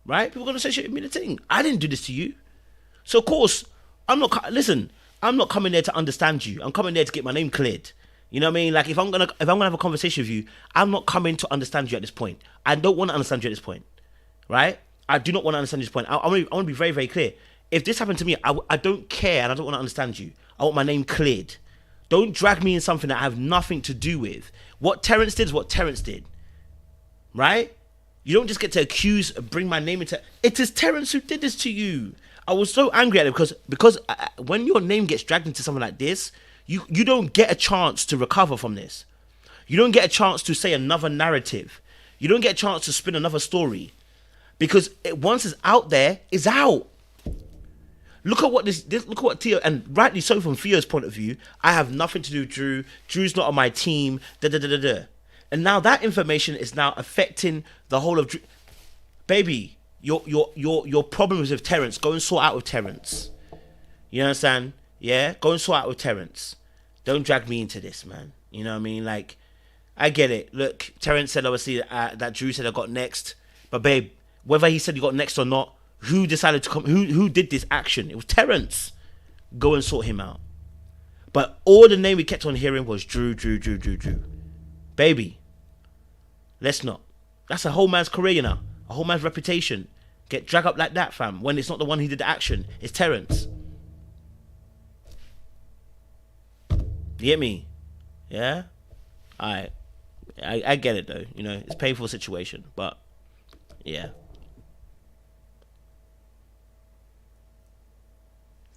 Right? People are going to associate me with the thing. I didn't do this to you. So, of course, I'm not coming there to understand you. I'm coming there to get my name cleared. You know what I mean? Like, if I'm gonna have a conversation with you, I'm not coming to understand you at this point. I don't want to understand you at this point, right? I do not want to understand you at this point. I want to be very, very clear. If this happened to me, I don't care and I don't want to understand you. I want my name cleared. Don't drag me in something that I have nothing to do with. What Terrence did is what Terrence did, right? You don't just get to accuse, bring my name into. It is Terrence who did this to you. I was so angry at him because when your name gets dragged into something like this, you don't get a chance to recover from this. You don't get a chance to say another narrative. You don't get a chance to spin another story, because once it's out there, it's out. Look at what look at what Theo, and rightly so from Theo's point of view. I have nothing to do with Drew. Drew's not on my team. And now that information is now affecting the whole of Drew. Baby, your problems with Terrence, go and sort out with Terrence. You understand? Yeah, go and sort out with Terrence. Don't drag me into this, man. You know what I mean? Like, I get it. Look, Terrence said obviously that Drew said I got next, but babe, whether he said you got next or not, who decided to come? Who did this action? It was Terrence. Go and sort him out. But all the name we kept on hearing was Drew. Baby, let's not. That's a whole man's career, you know. A whole man's reputation. Get dragged up like that, fam. When it's not the one who did the action. It's Terrence. You get me? Yeah? Alright. I get it though. You know, it's a painful situation. But, yeah.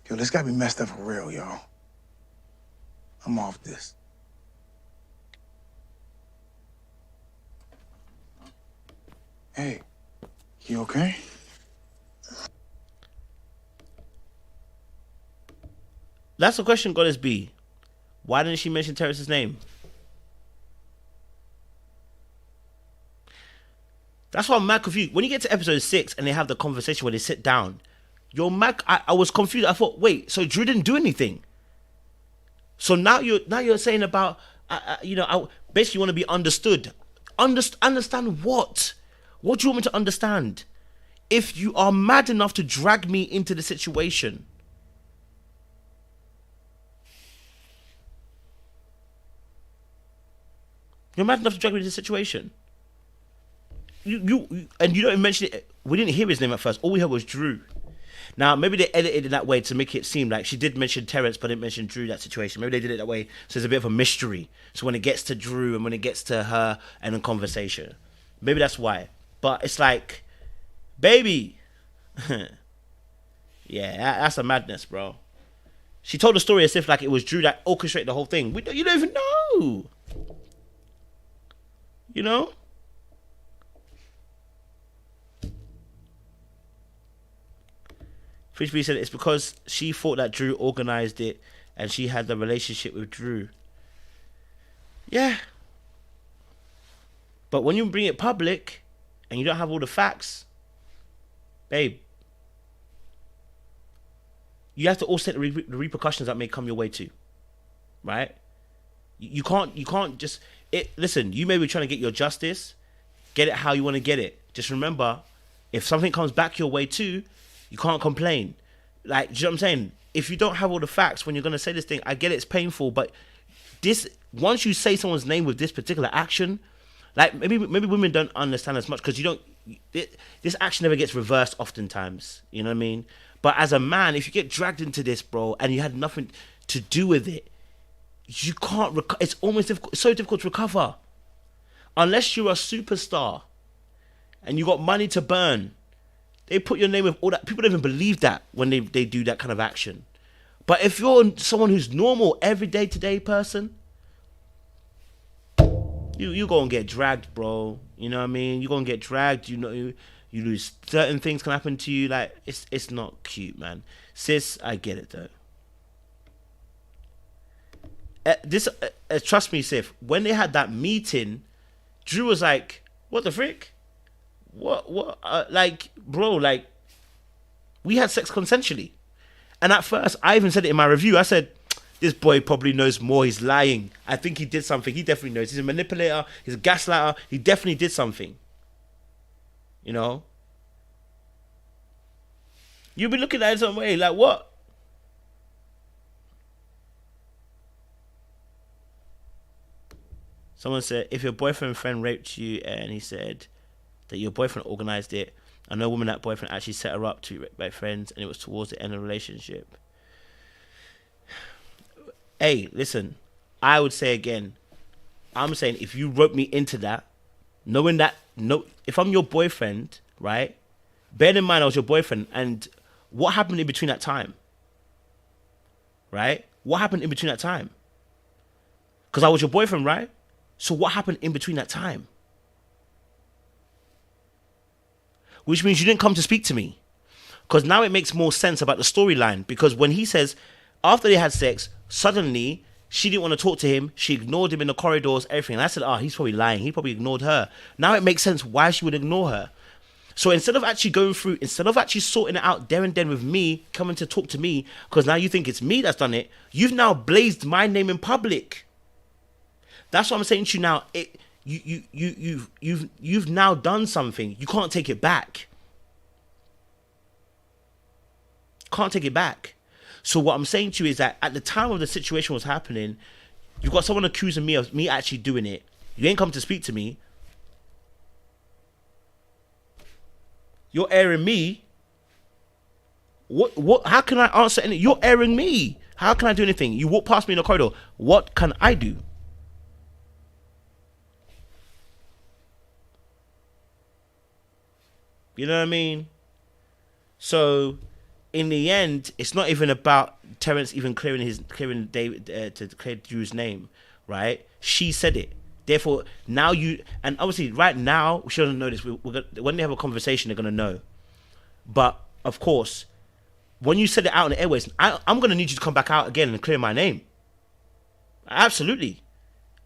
Yo, this got me messed up for real, y'all. I'm off this. Hey, you okay? That's the question, Goddess B. Why didn't she mention Terrence's name? That's why I'm mad confused. When you get to episode 6 and they have the conversation where they sit down, you're mad. I was confused. I thought, wait, so Drew didn't do anything. So now you're saying about, basically you want to be understood. Understand what? What do you want me to understand? If you are mad enough to drag me into the situation, you're mad enough to drag me into the situation. You don't even mention it. We didn't hear his name at first. All we heard was Drew. Now, maybe they edited it that way to make it seem like she did mention Terrence, but didn't mention Drew, that situation. Maybe they did it that way, so there's a bit of a mystery. So when it gets to Drew and when it gets to her and the conversation, maybe that's why. But it's like, baby. Yeah, that's a madness, bro. She told the story as if like it was Drew that orchestrated the whole thing. You don't even know. You know? Fishby said it's because she thought that Drew organized it and she had the relationship with Drew. Yeah. But when you bring it public and you don't have all the facts, babe, you have to also take the repercussions that may come your way too. Right? You can't just... Listen, you may be trying to get your justice. Get it how you want to get it. Just remember, if something comes back your way too, you can't complain. Like, do you know what I'm saying? If you don't have all the facts when you're going to say this thing, I get it's painful, but once you say someone's name with this particular action, like maybe women don't understand as much because this action never gets reversed oftentimes. You know what I mean? But as a man, if you get dragged into this, bro, and you had nothing to do with it, you can't. It's almost difficult. It's so difficult to recover, unless you're a superstar and you got money to burn. They put your name with all that. People don't even believe that when they do that kind of action. But if you're someone who's normal, everyday today person, you gonna get dragged, bro. You know what I mean? You're gonna get dragged. You know, you lose. Certain things can happen to you. Like it's not cute, man. Sis, I get it though. Trust me, Sif. When they had that meeting, Drew was like, "What the frick? What? Like, bro, like, we had sex consensually." And at first, I even said it in my review. I said, this boy probably knows more. He's lying. I think he did something. He definitely knows. He's a manipulator. He's a gaslighter. He definitely did something. You know? You'll be looking at it some way. Like, what? Someone said, if your boyfriend friend raped you and he said that your boyfriend organized it, I know a woman that boyfriend actually set her up to be raped by friends and it was towards the end of the relationship. Hey, listen, I would say again, I'm saying if you rope me into that, knowing that if I'm your boyfriend, right? Bear in mind I was your boyfriend, and what happened in between that time? Right? What happened in between that time? Because I was your boyfriend, right? So what happened in between that time? Which means you didn't come to speak to me. Because now it makes more sense about the storyline. Because when he says, after they had sex, suddenly she didn't want to talk to him. She ignored him in the corridors, everything. And I said, he's probably lying. He probably ignored her. Now it makes sense why she would ignore her. So instead of actually sorting it out there and then with me, coming to talk to me, because now you think it's me that's done it, you've now blazed my name in public. That's what I'm saying to you now. You've now done something. You can't take it back. Can't take it back. So what I'm saying to you is that at the time of the situation was happening, you've got someone accusing me of me actually doing it. You ain't come to speak to me. You're airing me. What? How can I answer anything? You're airing me. How can I do anything? You walk past me in the corridor. What can I do? You know what I mean? So, in the end, it's not even about Terrence even clearing David to clear Drew's name, right? She said it. Therefore, now and obviously right now, she doesn't know this. When they have a conversation, they're gonna know. But of course, when you said it out in the airways, I'm gonna need you to come back out again and clear my name. Absolutely.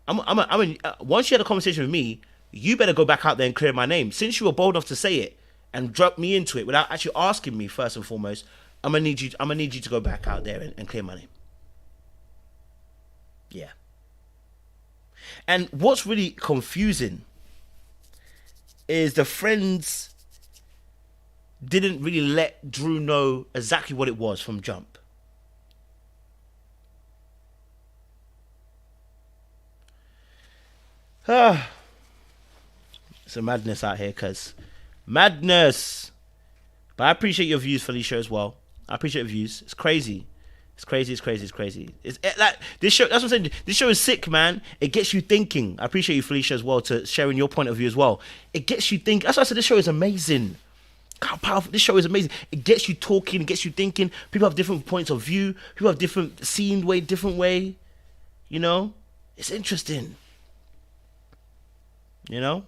I mean, once you had a conversation with me, you better go back out there and clear my name. Since you were bold enough to say it and drop me into it without actually asking me first and foremost, I'm gonna need you to go back out there and clear my name. Yeah. And what's really confusing is the friends didn't really let Drew know exactly what it was from jump. It's a madness out here, cuz. Madness. But I appreciate your views, Felicia, as well. I appreciate your views. It's crazy. It's crazy. It's like this show. That's what I'm saying. This show is sick, man. It gets you thinking. I appreciate you, Felicia, as well, to sharing your point of view as well. It gets you thinking. That's why I said this show is amazing. How powerful this show is amazing. It gets you talking. It gets you thinking. People have different points of view. People have different different way. You know, it's interesting. You know,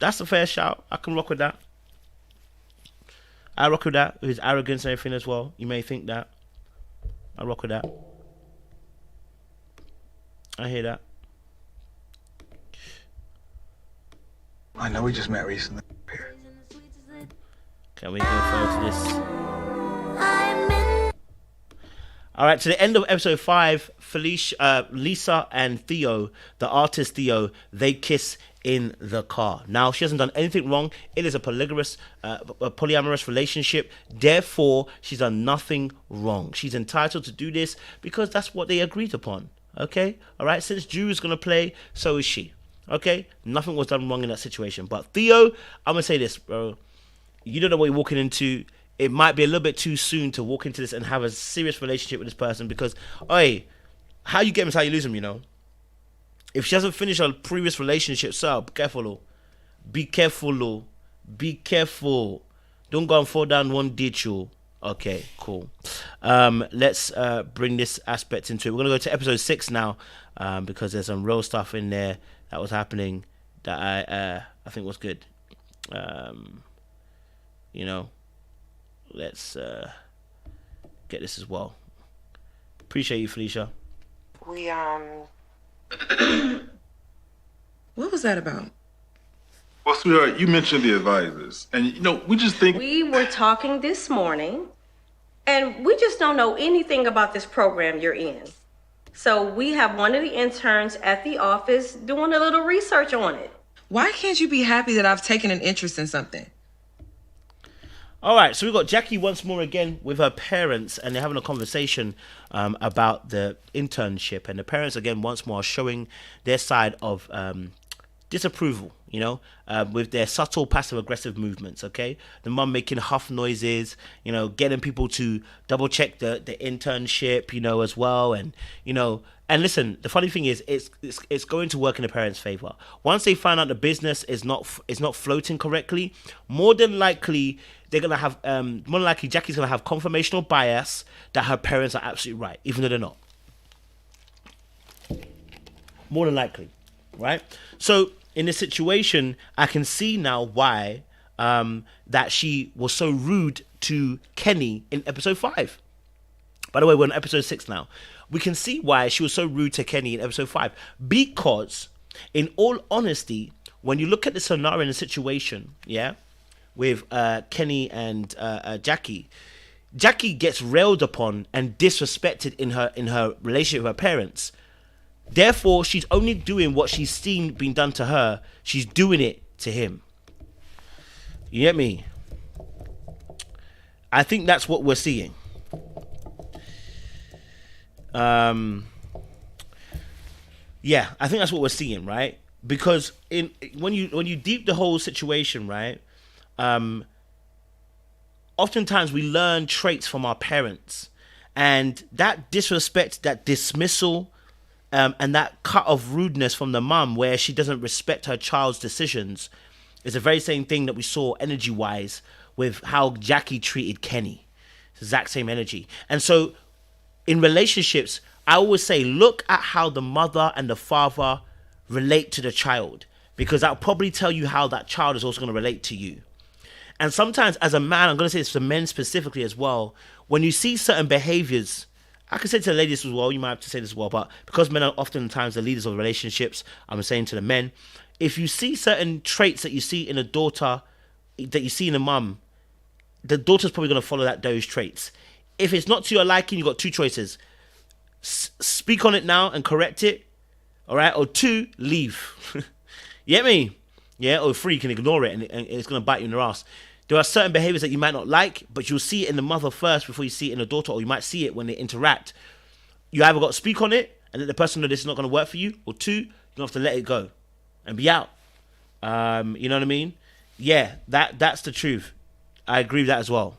that's a fair shout. I can rock with that. I rock with that, with his arrogance and everything as well. You may think that. I rock with that. I hear that. I know we just met recently. Can we go forward to this? Alright, to the end of episode 5, Felicia, Lisa and Theo, the artist Theo, they kiss in the car. Now, she hasn't done anything wrong. It is a polyamorous relationship. Therefore, she's done nothing wrong. She's entitled to do this because that's what they agreed upon. Okay? Alright, since Drew is going to play, so is she. Okay? Nothing was done wrong in that situation. But Theo, I'm going to say this, bro. You don't know what you're walking into. It might be a little bit too soon to walk into this and have a serious relationship with this person because, oi, how you get him is how you lose him, you know? If she hasn't finished her previous relationship, so be careful. Be careful. Be careful. Don't go and fall down one ditch, oh. Okay, cool. Let's bring this aspect into it. We're going to go to episode 6 now because there's some real stuff in there that was happening that I think was good. You know, let's get this as well. Appreciate you, Felicia. What was that about? Well, sweetheart, you mentioned the advisors, and you know, we just think We were talking this morning, and we just don't know anything about this program you're in. So we have one of the interns at the office doing a little research on it. Why can't you be happy that I've taken an interest in something? All right, so we've got Jackie once more again with her parents, and they're having a conversation about the internship. And the parents, again, once more are showing their side of disapproval. you know, with their subtle passive-aggressive movements, okay? The mum making huff noises, you know, getting people to double-check the internship, you know, as well, and, you know, and listen, the funny thing is, it's going to work in the parents' favor. Once they find out the business is not floating correctly, more than likely, they're going to have, more than likely, Jackie's going to have confirmational bias that her parents are absolutely right, even though they're not. More than likely, right? So, in this situation, I can see now why that she was so rude to Kenny in episode 5. By the way, we're on episode 6 now. We can see why she was so rude to Kenny in episode 5. Because, in all honesty, when you look at the scenario and the situation, yeah, with Kenny and Jackie gets railed upon and disrespected in her relationship with her parents. Therefore, she's only doing what she's seen being done to her. She's doing it to him. You get me? I think that's what we're seeing. Yeah, I think that's what we're seeing, right? Because when you deep the whole situation, right? Oftentimes we learn traits from our parents, and that disrespect, that dismissal, and that cut of rudeness from the mum where she doesn't respect her child's decisions is the very same thing that we saw energy-wise with how Jackie treated Kenny. It's the exact same energy. And so in relationships, I always say, look at how the mother and the father relate to the child, because that'll probably tell you how that child is also going to relate to you. And sometimes as a man, I'm going to say this for men specifically as well, when you see certain behaviors, I can say to the ladies as well, you might have to say this as well, but because men are oftentimes the leaders of relationships, I'm saying to the men, if you see certain traits that you see in a daughter, that you see in a mum, the daughter's probably going to follow those traits. If it's not to your liking, you've got 2 choices. Speak on it now and correct it, all right? Or 2, leave. You get me? Yeah, or 3, you can ignore it and it's going to bite you in the ass. There are certain behaviors that you might not like, but you'll see it in the mother first before you see it in the daughter, or you might see it when they interact. You either got to speak on it and let the person know this is not going to work for you, or 2, you're going to have to let it go and be out. You know what I mean? Yeah, that's the truth. I agree with that as well.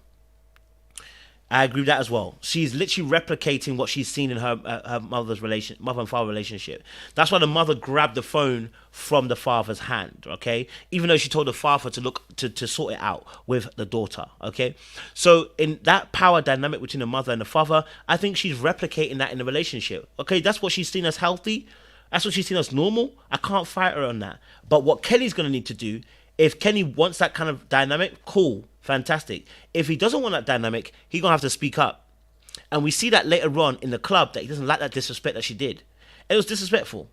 She's literally replicating what she's seen in her mother and father relationship. That's why the mother grabbed the phone from the father's hand, okay? Even though she told the father to look to sort it out with the daughter, okay? So in that power dynamic between the mother and the father, I think she's replicating that in the relationship. Okay, that's what she's seen as healthy. That's what she's seen as normal. I can't fight her on that. But what Kenny's going to need to do, if Kenny wants that kind of dynamic, cool. Fantastic. If he doesn't want that dynamic, he's going to have to speak up. And we see that later on in the club that he doesn't like that disrespect that she did. It was disrespectful.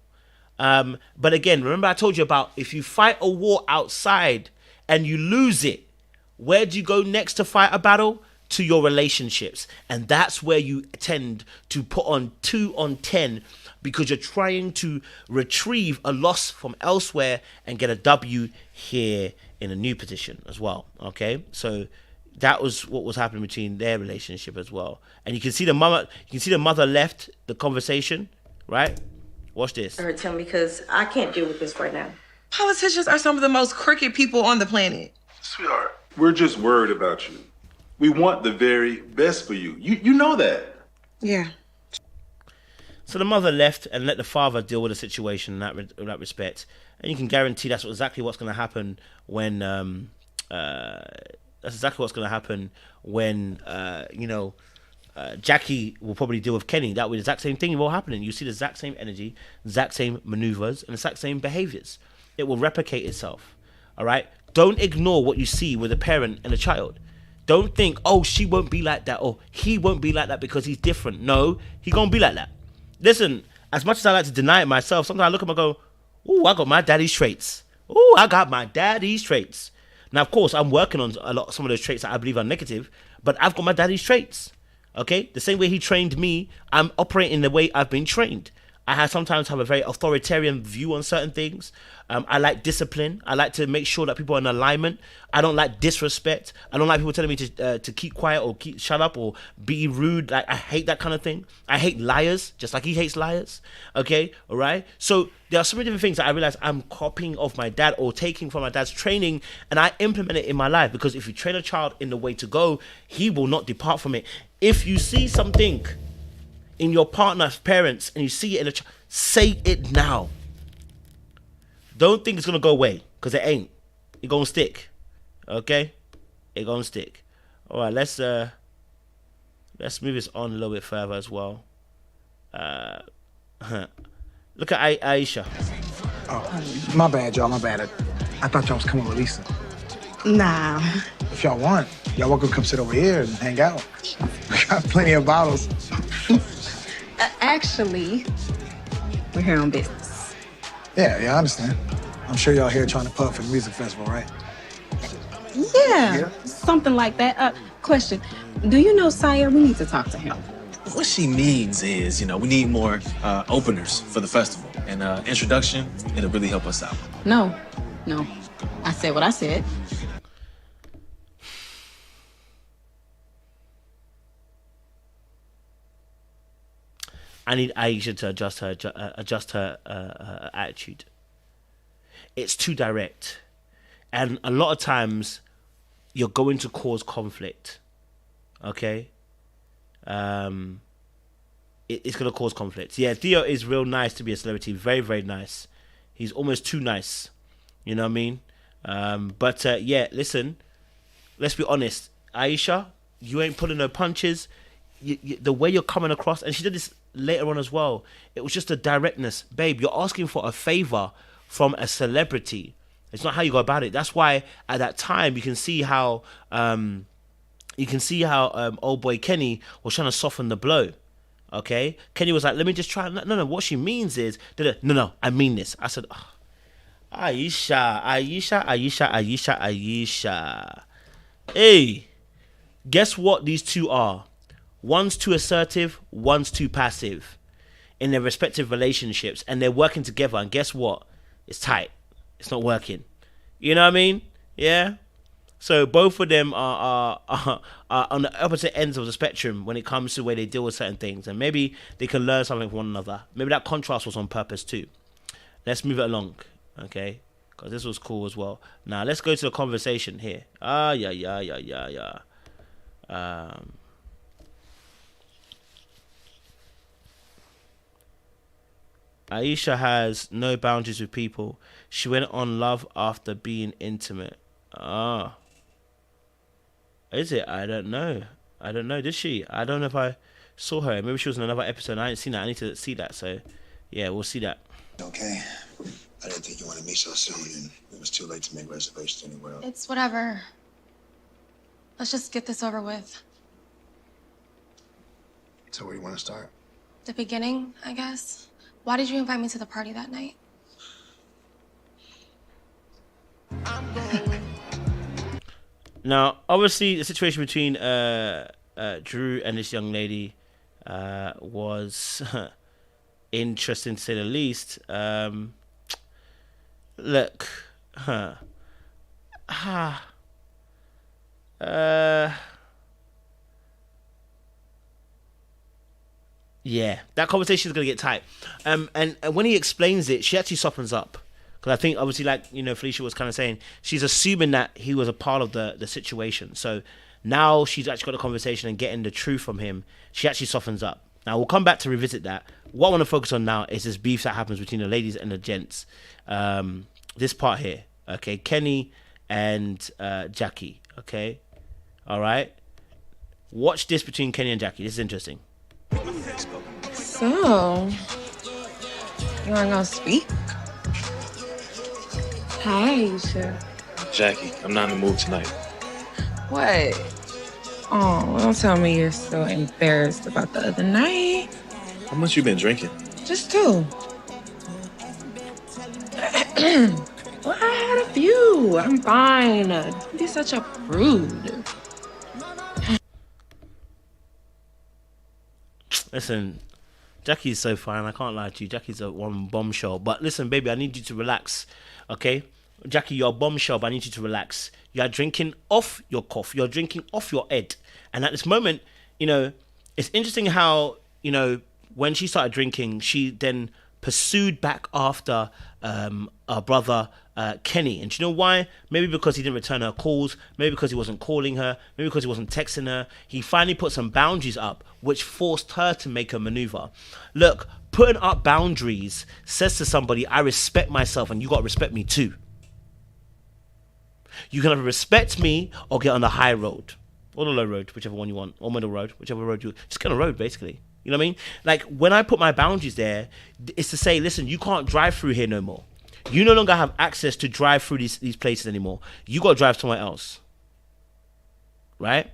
But again, remember I told you about if you fight a war outside and you lose it, where do you go next to fight a battle? To your relationships. And that's where you tend to put on 2 on 10 because you're trying to retrieve a loss from elsewhere and get a W here in a new position as well. Okay, so that was what was happening between their relationship as well. And you can see the mother left the conversation, right? Watch this. Hurt him because I can't deal with this right now. Politicians are some of the most crooked people on the planet. Sweetheart, we're just worried about you. We want the very best for you. You know that. Yeah. So the mother left and let the father deal with the situation in that respect. And you can guarantee that's exactly what's going to happen when Jackie will probably deal with Kenny. That will be the exact same thing will happen. You see the exact same energy, exact same maneuvers, and the exact same behaviors. It will replicate itself. All right? Don't ignore what you see with a parent and a child. Don't think, oh, she won't be like that, or he won't be like that because he's different. No, he's going to be like that. Listen, as much as I like to deny it myself, sometimes I look at him and go, ooh, I got my daddy's traits. Ooh, I got my daddy's traits. Now, of course, I'm working on some of those traits that I believe are negative, but I've got my daddy's traits. Okay? The same way he trained me, I'm operating the way I've been trained. I sometimes have a very authoritarian view on certain things. I like discipline. I like to make sure that people are in alignment. I don't like disrespect. I don't like people telling me to keep quiet or shut up or be rude. Like, I hate that kind of thing. I hate liars, just like he hates liars. Okay, all right? So there are so many different things that I realize I'm copying off my dad or taking from my dad's training, and I implement it in my life, because if you train a child in the way to go, he will not depart from it. If you see something in your partner's parents and you see it in a child, say it now. Don't think it's gonna go away, because it ain't. It gonna stick. Okay? It gonna stick. Alright, let's move this on a little bit further as well. Look at Aisha. Oh, my bad, y'all, my bad. I thought y'all was coming with Lisa. Nah. If y'all want, y'all welcome to come sit over here and hang out. We got plenty of bottles. Actually, we're here on business. Yeah, I understand. I'm sure y'all here trying to pub for the music festival, right? Yeah, something like that. Question. Do you know Sire? We need to talk to him. What she means is, we need more openers for the festival. And introduction, it'll really help us out. No. I said what I said. I need Aisha to adjust her attitude. It's too direct, and a lot of times you're going to cause conflict. Okay, it's going to cause conflict. Yeah, Theo is real nice to be a celebrity. Very, very nice. He's almost too nice. You know what I mean? But yeah, listen. Let's be honest, Aisha. You ain't pulling no punches. The way you're coming across, and she did this later on as well, it was just a directness. Babe, you're asking for a favor from a celebrity. It's not how you go about it. That's why at that time you can see how old boy Kenny was trying to soften the blow. Okay, Kenny was like, let me just try. No, what she means is, no, I mean this. I said, oh, Aisha. Hey, guess what these two are? One's too assertive, one's too passive in their respective relationships, and they're working together, and guess what? It's tight. It's not working. You know what I mean? Yeah? So both of them are on the opposite ends of the spectrum when it comes to the way they deal with certain things, and maybe they can learn something from one another. Maybe that contrast was on purpose too. Let's move it along, okay? Because this was cool as well. Now, let's go to the conversation here. Aisha has no boundaries with people. She went on love after being intimate. Is it? I don't know. Did she? I don't know if I saw her. Maybe she was in another episode. I didn't see that. I need to see that. So, yeah, we'll see that. Okay. I didn't think you wanted me so soon, and it was too late to make reservations anywhere else. It's whatever. Let's just get this over with. So where do you want to start? The beginning, I guess. Why did you invite me to the party that night? Now, obviously, the situation between Drew and this young lady was interesting to say the least. Look, yeah, that conversation is going to get tight. And when he explains it, she actually softens up. Because I think, obviously, like, Felicia was kind of saying, she's assuming that he was a part of the situation. So now she's actually got a conversation and getting the truth from him. She actually softens up. Now, we'll come back to revisit that. What I want to focus on now is this beef that happens between the ladies and the gents. This part here, okay? Kenny and Jackie, okay? All right? Watch this between Kenny and Jackie. This is interesting. So, you aren't gonna speak? Hi, Aisha. Jackie, I'm not in the mood tonight. What? Oh, don't tell me you're so embarrassed about the other night. How much you been drinking? Just 2. Well, I had a few. I'm fine. Don't be such a prude. Listen, Jackie's so fine. I can't lie to you. Jackie's a one bombshell. But listen, baby, I need you to relax. Okay? Jackie, you're a bombshell, but I need you to relax. You are drinking off your cough. You're drinking off your head. And at this moment, you know, it's interesting how, you know, when she started drinking, she then pursued back after our brother Kenny. And do you know why? Maybe because he didn't return her calls. Maybe because he wasn't calling her. Maybe because he wasn't texting her. He finally put some boundaries up, which forced her to make a maneuver. Look, putting up boundaries says to somebody, I respect myself and you got to respect me too. You can either respect me or get on the high road. Or the low road, whichever one you want. Or middle road, whichever road you... Just get on the road, basically. You know what I mean? Like, when I put my boundaries there, it's to say, listen, you can't drive through here no more. You no longer have access to drive through these places anymore. You got to drive somewhere else. Right?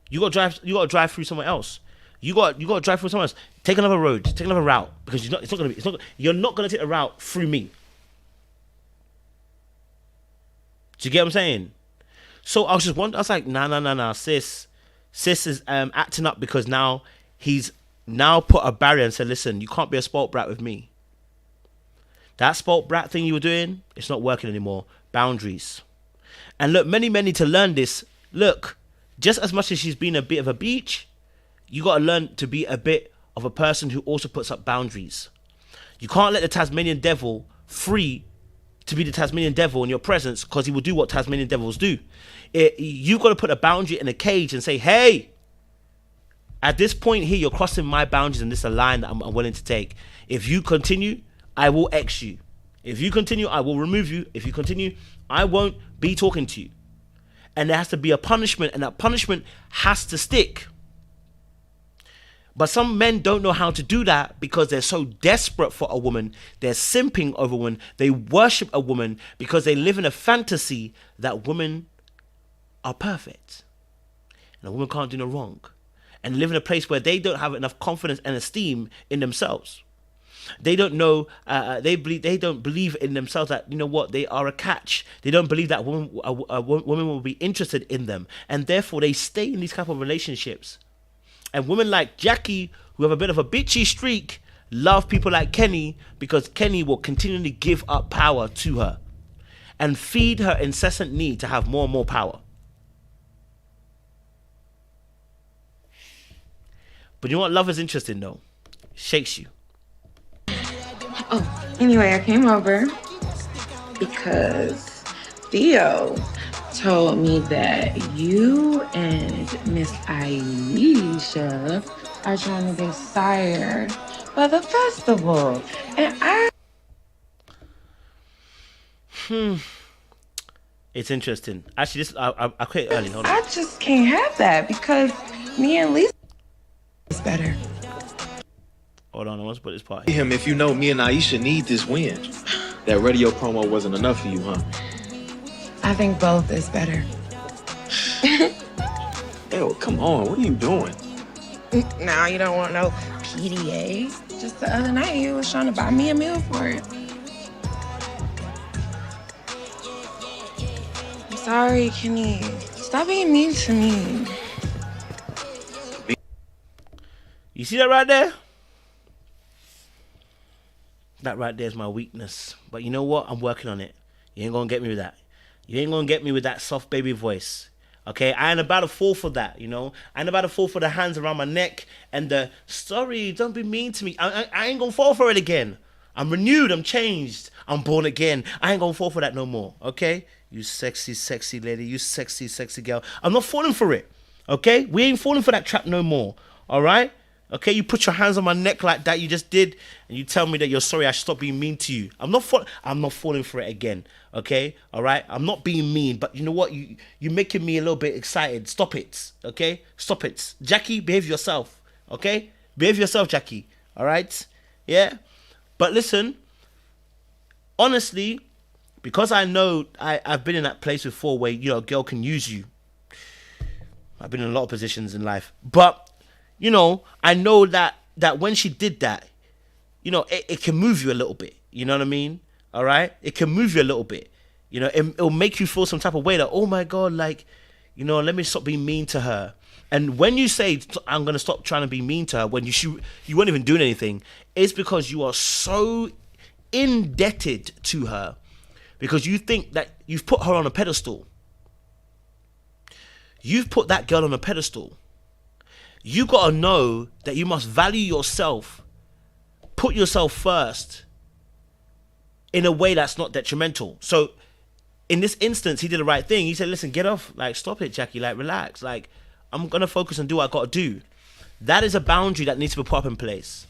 You got to drive through somewhere else. You got to drive through somewhere else. Take another road. Take another route. Because you're not going to take a route through me. Do you get what I'm saying? So I was like, nah, sis is acting up because now he's now put a barrier and said, listen, you can't be a spoilt brat with me. That spoilt brat thing you were doing, it's not working anymore. Boundaries. And look, many men need to learn this. Look, just as much as she's been a bit of a beach, you got to learn to be a bit of a person who also puts up boundaries. You can't let the Tasmanian devil free to be the Tasmanian devil in your presence, because he will do what Tasmanian devils do. You've got to put a boundary in a cage and say, hey, at this point here, you're crossing my boundaries and this is a line that I'm willing to take. If you continue, I will X you. If you continue, I will remove you. If you continue, I won't be talking to you. And there has to be a punishment, and that punishment has to stick. But some men don't know how to do that because they're so desperate for a woman. They're simping over a woman. They worship a woman because they live in a fantasy that women are perfect. And a woman can't do no wrong. And live in a place where they don't have enough confidence and esteem in themselves. They don't know, they don't believe in themselves that, you know what, they are a catch. They don't believe that a woman will be interested in them. And therefore they stay in these type of relationships. And women like Jackie, who have a bit of a bitchy streak, love people like Kenny because Kenny will continually give up power to her and feed her incessant need to have more and more power. But you know what? Love is interesting, though. It shakes you. Oh, anyway, I came over because Theo told me that you and Miss Aisha are trying to get sired for the festival. And It's interesting. Actually, I quit early. Hold on. I just can't have that because me and Lisa is better. Hold on, I want to put this part here. Him, if you know me and Aisha need this win. That radio promo wasn't enough for you, huh? I think both is better. Ew, come on, what are you doing? Now you don't want no PDA. Just the other night you was trying to buy me a meal for it. I'm sorry, Kenny. Stop being mean to me. You see that right there? That right there is my weakness. But you know what? I'm working on it. You ain't gonna get me with that. You ain't gonna get me with that soft baby voice. Okay? I ain't about to fall for that, you know? I ain't about to fall for the hands around my neck and the, sorry, don't be mean to me. I ain't gonna fall for it again. I'm renewed. I'm changed. I'm born again. I ain't gonna fall for that no more. Okay? You sexy, sexy lady. You sexy, sexy girl. I'm not falling for it. Okay? We ain't falling for that trap no more. All right? Okay, you put your hands on my neck like that you just did, and you tell me that you're sorry I should stop being mean to you. I'm not falling for it again. Okay, all right. I'm not being mean, but you know what? You're making me a little bit excited. Stop it. Okay, stop it. Jackie, behave yourself. Okay, behave yourself, Jackie. All right, yeah. But listen, honestly, because I know I've been in that place before where a girl can use you. I've been in a lot of positions in life, but. I know that when she did that, it can move you a little bit. You know what I mean? All right? It can move you a little bit. It'll make you feel some type of way that, oh my God, like, you know, let me stop being mean to her. And when you say, I'm going to stop trying to be mean to her, when you weren't even doing anything, it's because you are so indebted to her, because you think that you've put her on a pedestal. You've put that girl on a pedestal. You got to know that you must value yourself, put yourself first in a way that's not detrimental. So in this instance, he did the right thing. He said, listen, get off. Like, stop it, Jackie. Like, relax. Like, I'm going to focus and do what I got to do. That is a boundary that needs to be put up in place.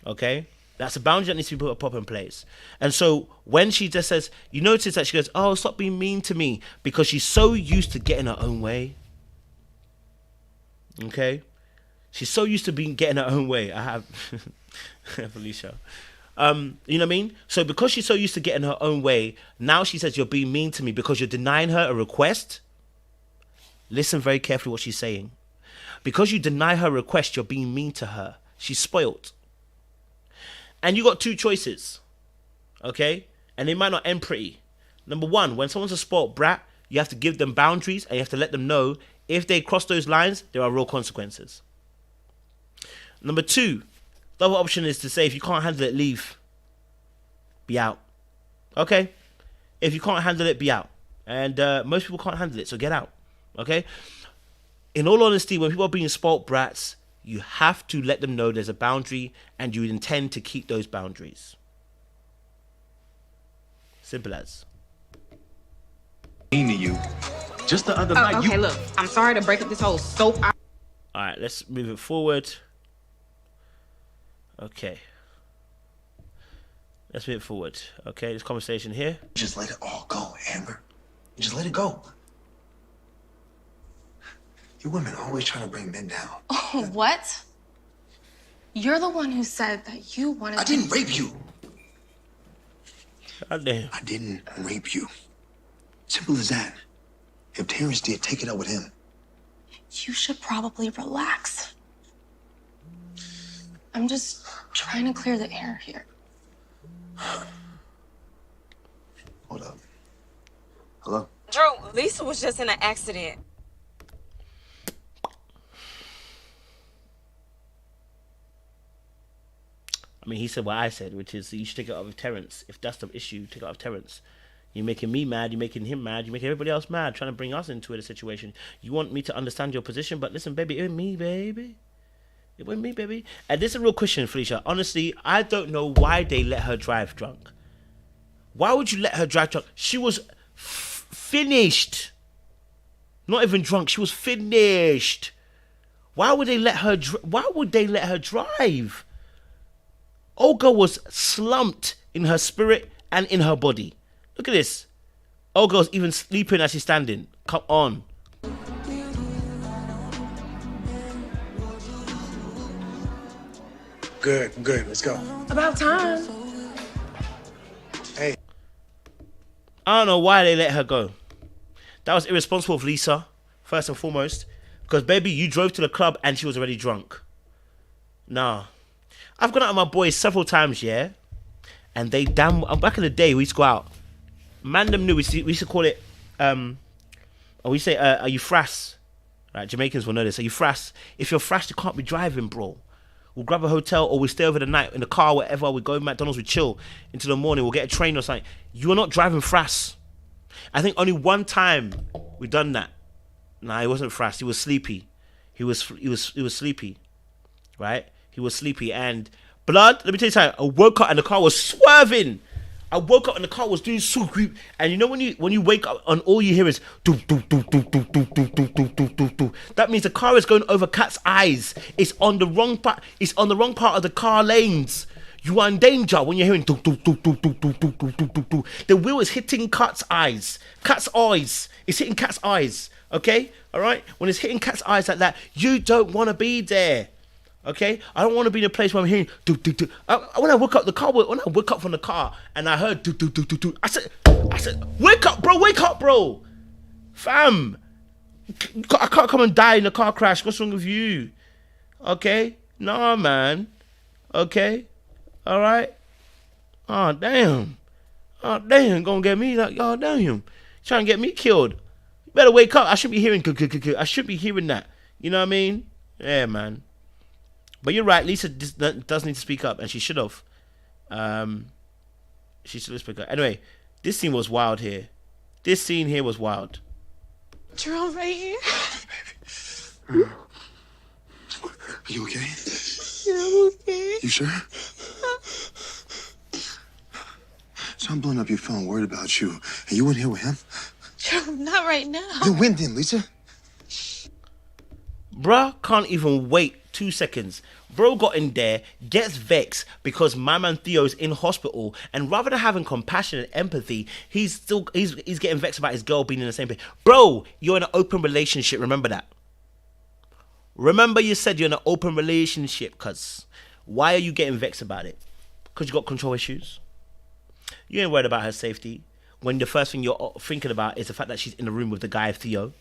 Okay? That's a boundary that needs to be put up in place. And so when she just says, you notice that she goes, oh, stop being mean to me, because she's so used to getting her own way. Okay? She's so used to getting her own way. I have Felicia. You know what I mean? So because she's so used to getting her own way, now she says you're being mean to me because you're denying her a request. Listen very carefully what she's saying. Because you deny her request, you're being mean to her. She's spoilt. And you got two choices. Okay? And they might not end pretty. Number one, when someone's a spoilt brat, you have to give them boundaries and you have to let them know if they cross those lines, there are real consequences. Number two, the other option is to say, if you can't handle it, leave. Be out. Okay? If you can't handle it, be out. And most people can't handle it, so get out. Okay? In all honesty, when people are being spoilt brats, you have to let them know there's a boundary and you intend to keep those boundaries. Simple as. To you. Just the other Oh, night, okay, look, I'm sorry to break up this whole soap. All right, let's move it forward. Okay. Let's move it forward. Okay, this conversation here. Just let it all go, Amber. Just let it go. You women always trying to bring men down. Oh, what? You're the one who said that you wanted I didn't rape you. God damn. I didn't rape you. Simple as that. If Terrence did, take it up with him. You should probably relax. I'm just trying to clear the air here. Hold up. Hello? Drew, Lisa was just in an accident. I mean, he said what I said, which is you should take it out with Terrence. If that's the issue, take it out with Terrence. You're making me mad, you're making him mad, you're making everybody else mad, trying to bring us into a situation. You want me to understand your position, but listen, baby, it wasn't me, baby. It wasn't me, baby. And this is a real question, Felicia. Honestly, I don't know why they let her drive drunk. Why would you let her drive drunk? She was finished. Not even drunk, she was finished. Why would they let her drive? Olga was slumped in her spirit and in her body. Look at this. Olga's even sleeping as she's standing. Come on. Good, let's go. About time. Hey. I don't know why they let her go. That was irresponsible of Lisa, first and foremost. Because, baby, you drove to the club and she was already drunk. Nah. I've gone out with my boys several times, yeah? And they back in the day, we used to go out. Man them knew, we used to call it, we say, are you frass? Right, Jamaicans will know this. Are you frass? If you're frass, you can't be driving, bro. We'll grab a hotel or we'll stay over the night in the car, whatever. We go to McDonald's, we chill into the morning. We'll get a train or something. You're not driving frass. I think only one time we done that. Nah, he wasn't frass. He was sleepy. He was sleepy, right? He was sleepy and blood. Let me tell you something. I woke up and the car was swerving. I woke up and the car was doing so creep. And you know when you wake up and all you hear is do do do do do do do do do do do do. That means the car is going over Cat's eyes. It's on the wrong part. It's on the wrong part of the car lanes. You are in danger when you're hearing do do do do do do do do do do. The wheel is hitting Cat's eyes. Cat's eyes. It's hitting Cat's eyes. Okay, all right. When it's hitting Cat's eyes like that, you don't want to be there. Okay, I don't want to be in a place where I'm hearing do do do. When I woke up from the car and I heard do do do do do, I said, wake up, bro, fam. I can't come and die in a car crash. What's wrong with you? Okay, nah, man. Okay, all right. Oh damn, gonna get me like, oh damn, trying to get me killed. Better wake up. I should be hearing. I should be hearing that. You know what I mean? Yeah, man. But you're right. Lisa does need to speak up, and she should have. She should have spoken up. Anyway, this scene was wild here. This scene here was wild. Jerome, right here. Baby. Are you okay? Yeah, I'm okay. You sure? So I'm blowing up your phone, worried about you. And you in here with him? Jerome, not right now. Then when then, Lisa? Bruh can't even wait 2 seconds. Bro got in there, gets vexed because my man Theo's in hospital, and rather than having compassion and empathy, he's getting vexed about his girl being in the same place. Bro, you're in an open relationship, remember that. Remember you said you're in an open relationship, cuz. Why are you getting vexed about it? Because you got control issues? You ain't worried about her safety when the first thing you're thinking about is the fact that she's in the room with the guy Theo.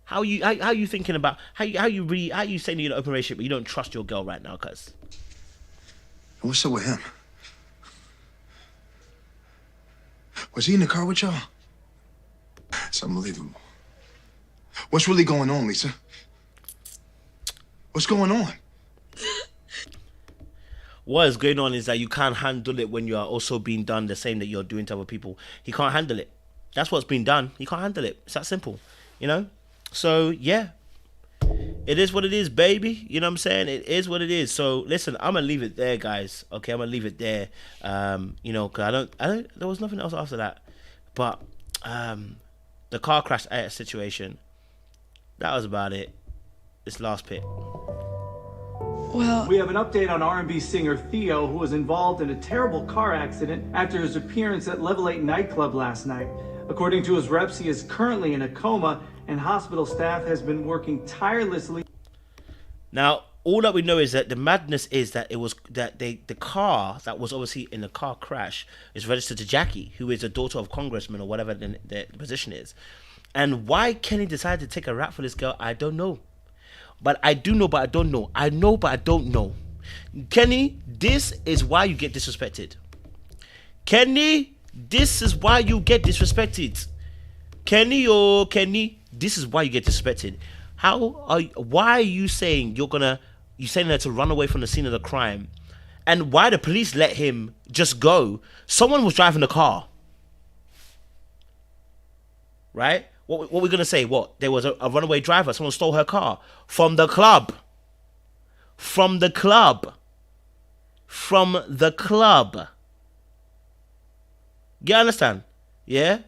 How you thinking about how you saying you're in an open relationship but you don't trust your girl right now, cuz? What's up with him? Was he in the car with y'all? It's unbelievable. What's really going on, Lisa? What's going on? What is going on is that you can't handle it when you are also being done the same that you're doing to other people. He can't handle it. That's what's been done. He can't handle it. It's that simple, you know? So, yeah. It is what it is, baby. You know what I'm saying? It is what it is. So, listen, I'm going to leave it there, guys. Okay, I'm going to leave it there. You know, because there was nothing else after that. But, the car crash situation, that was about it. This last bit. Well, we have an update on R&B singer Theo, who was involved in a terrible car accident after his appearance at Level 8 nightclub last night. According to his reps, he is currently in a coma, and hospital staff has been working tirelessly. Now, all that we know is that the madness is that the car that was obviously in the car crash is registered to Jackie, who is a daughter of congressman or whatever the position is. And why Kenny decided to take a rap for this girl, I don't know. But I do know, but I don't know. I know, but I don't know. Kenny, this is why you get disrespected. Kenny, this is why you get disrespected. Kenny, this is why you get disrespected. Why are you saying you're saying that to run away from the scene of the crime? And why the police let him just go? Someone was driving the car. Right? What we're going to say? What? There was a runaway driver. Someone stole her car. From the club. From the club. From the club. You understand? Yeah?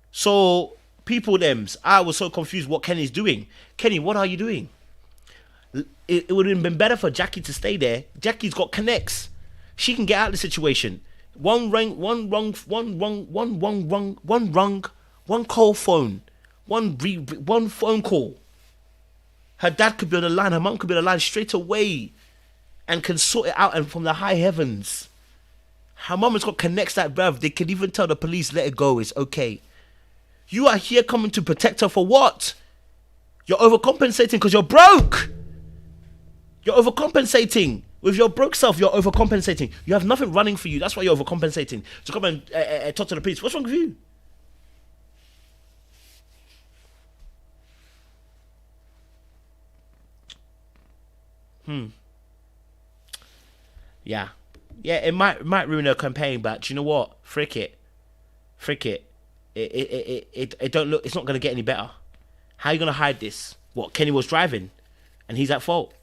So, people thems, I was so confused what Kenny's doing. Kenny, what are you doing? It would have been better for Jackie to stay there. Jackie's got connects. She can get out of the situation. One call phone. One phone call. Her dad could be on the line. Her mum could be on the line straight away and can sort it out and from the high heavens. Her mum has got connects that bruv. They can even tell the police, let it go. It's okay. You are here coming to protect her for what? You're overcompensating because you're broke. You're overcompensating. With your broke self, you're overcompensating. You have nothing running for you. That's why you're overcompensating. To come and talk to the police. What's wrong with you? Yeah. Yeah, it might ruin her campaign, but you know what? Frick it. It don't look. It's not gonna get any better. How are you gonna hide this? What? Kenny was driving, and he's at fault.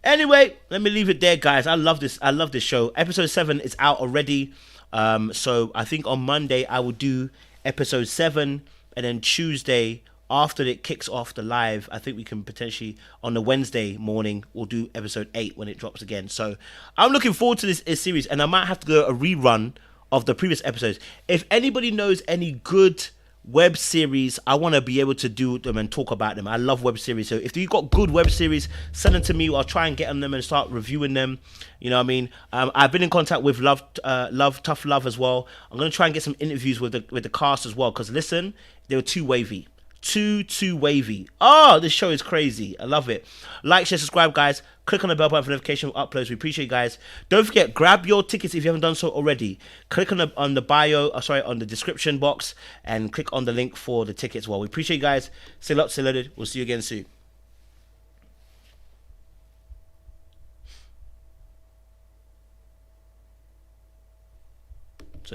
Anyway, let me leave it there, guys. I love this show. Episode 7 is out already. So I think on Monday I will do episode 7, and then Tuesday after it kicks off the live, I think we can potentially on the Wednesday morning we'll do episode 8 when it drops again. So I'm looking forward to this series, and I might have to go a rerun of the previous episodes. If anybody knows any good web series, I want to be able to do them and talk about them. I love web series, so if you've got good web series, send them to me. I'll try and get on them and start reviewing them. You know what I mean? I've been in contact with Tough Love as well. I'm going to try and get some interviews with the cast as well, because listen, they were too wavy. Too wavy. Oh, this show is crazy. I love it. Like, share, subscribe, guys. Click on the bell button for notification of uploads. We appreciate you guys. Don't forget, grab your tickets if you haven't done so already. Click on the bio, on the description box, and click on the link for the tickets. Well, we appreciate you guys. Stay locked, stay loaded. We'll see you again soon.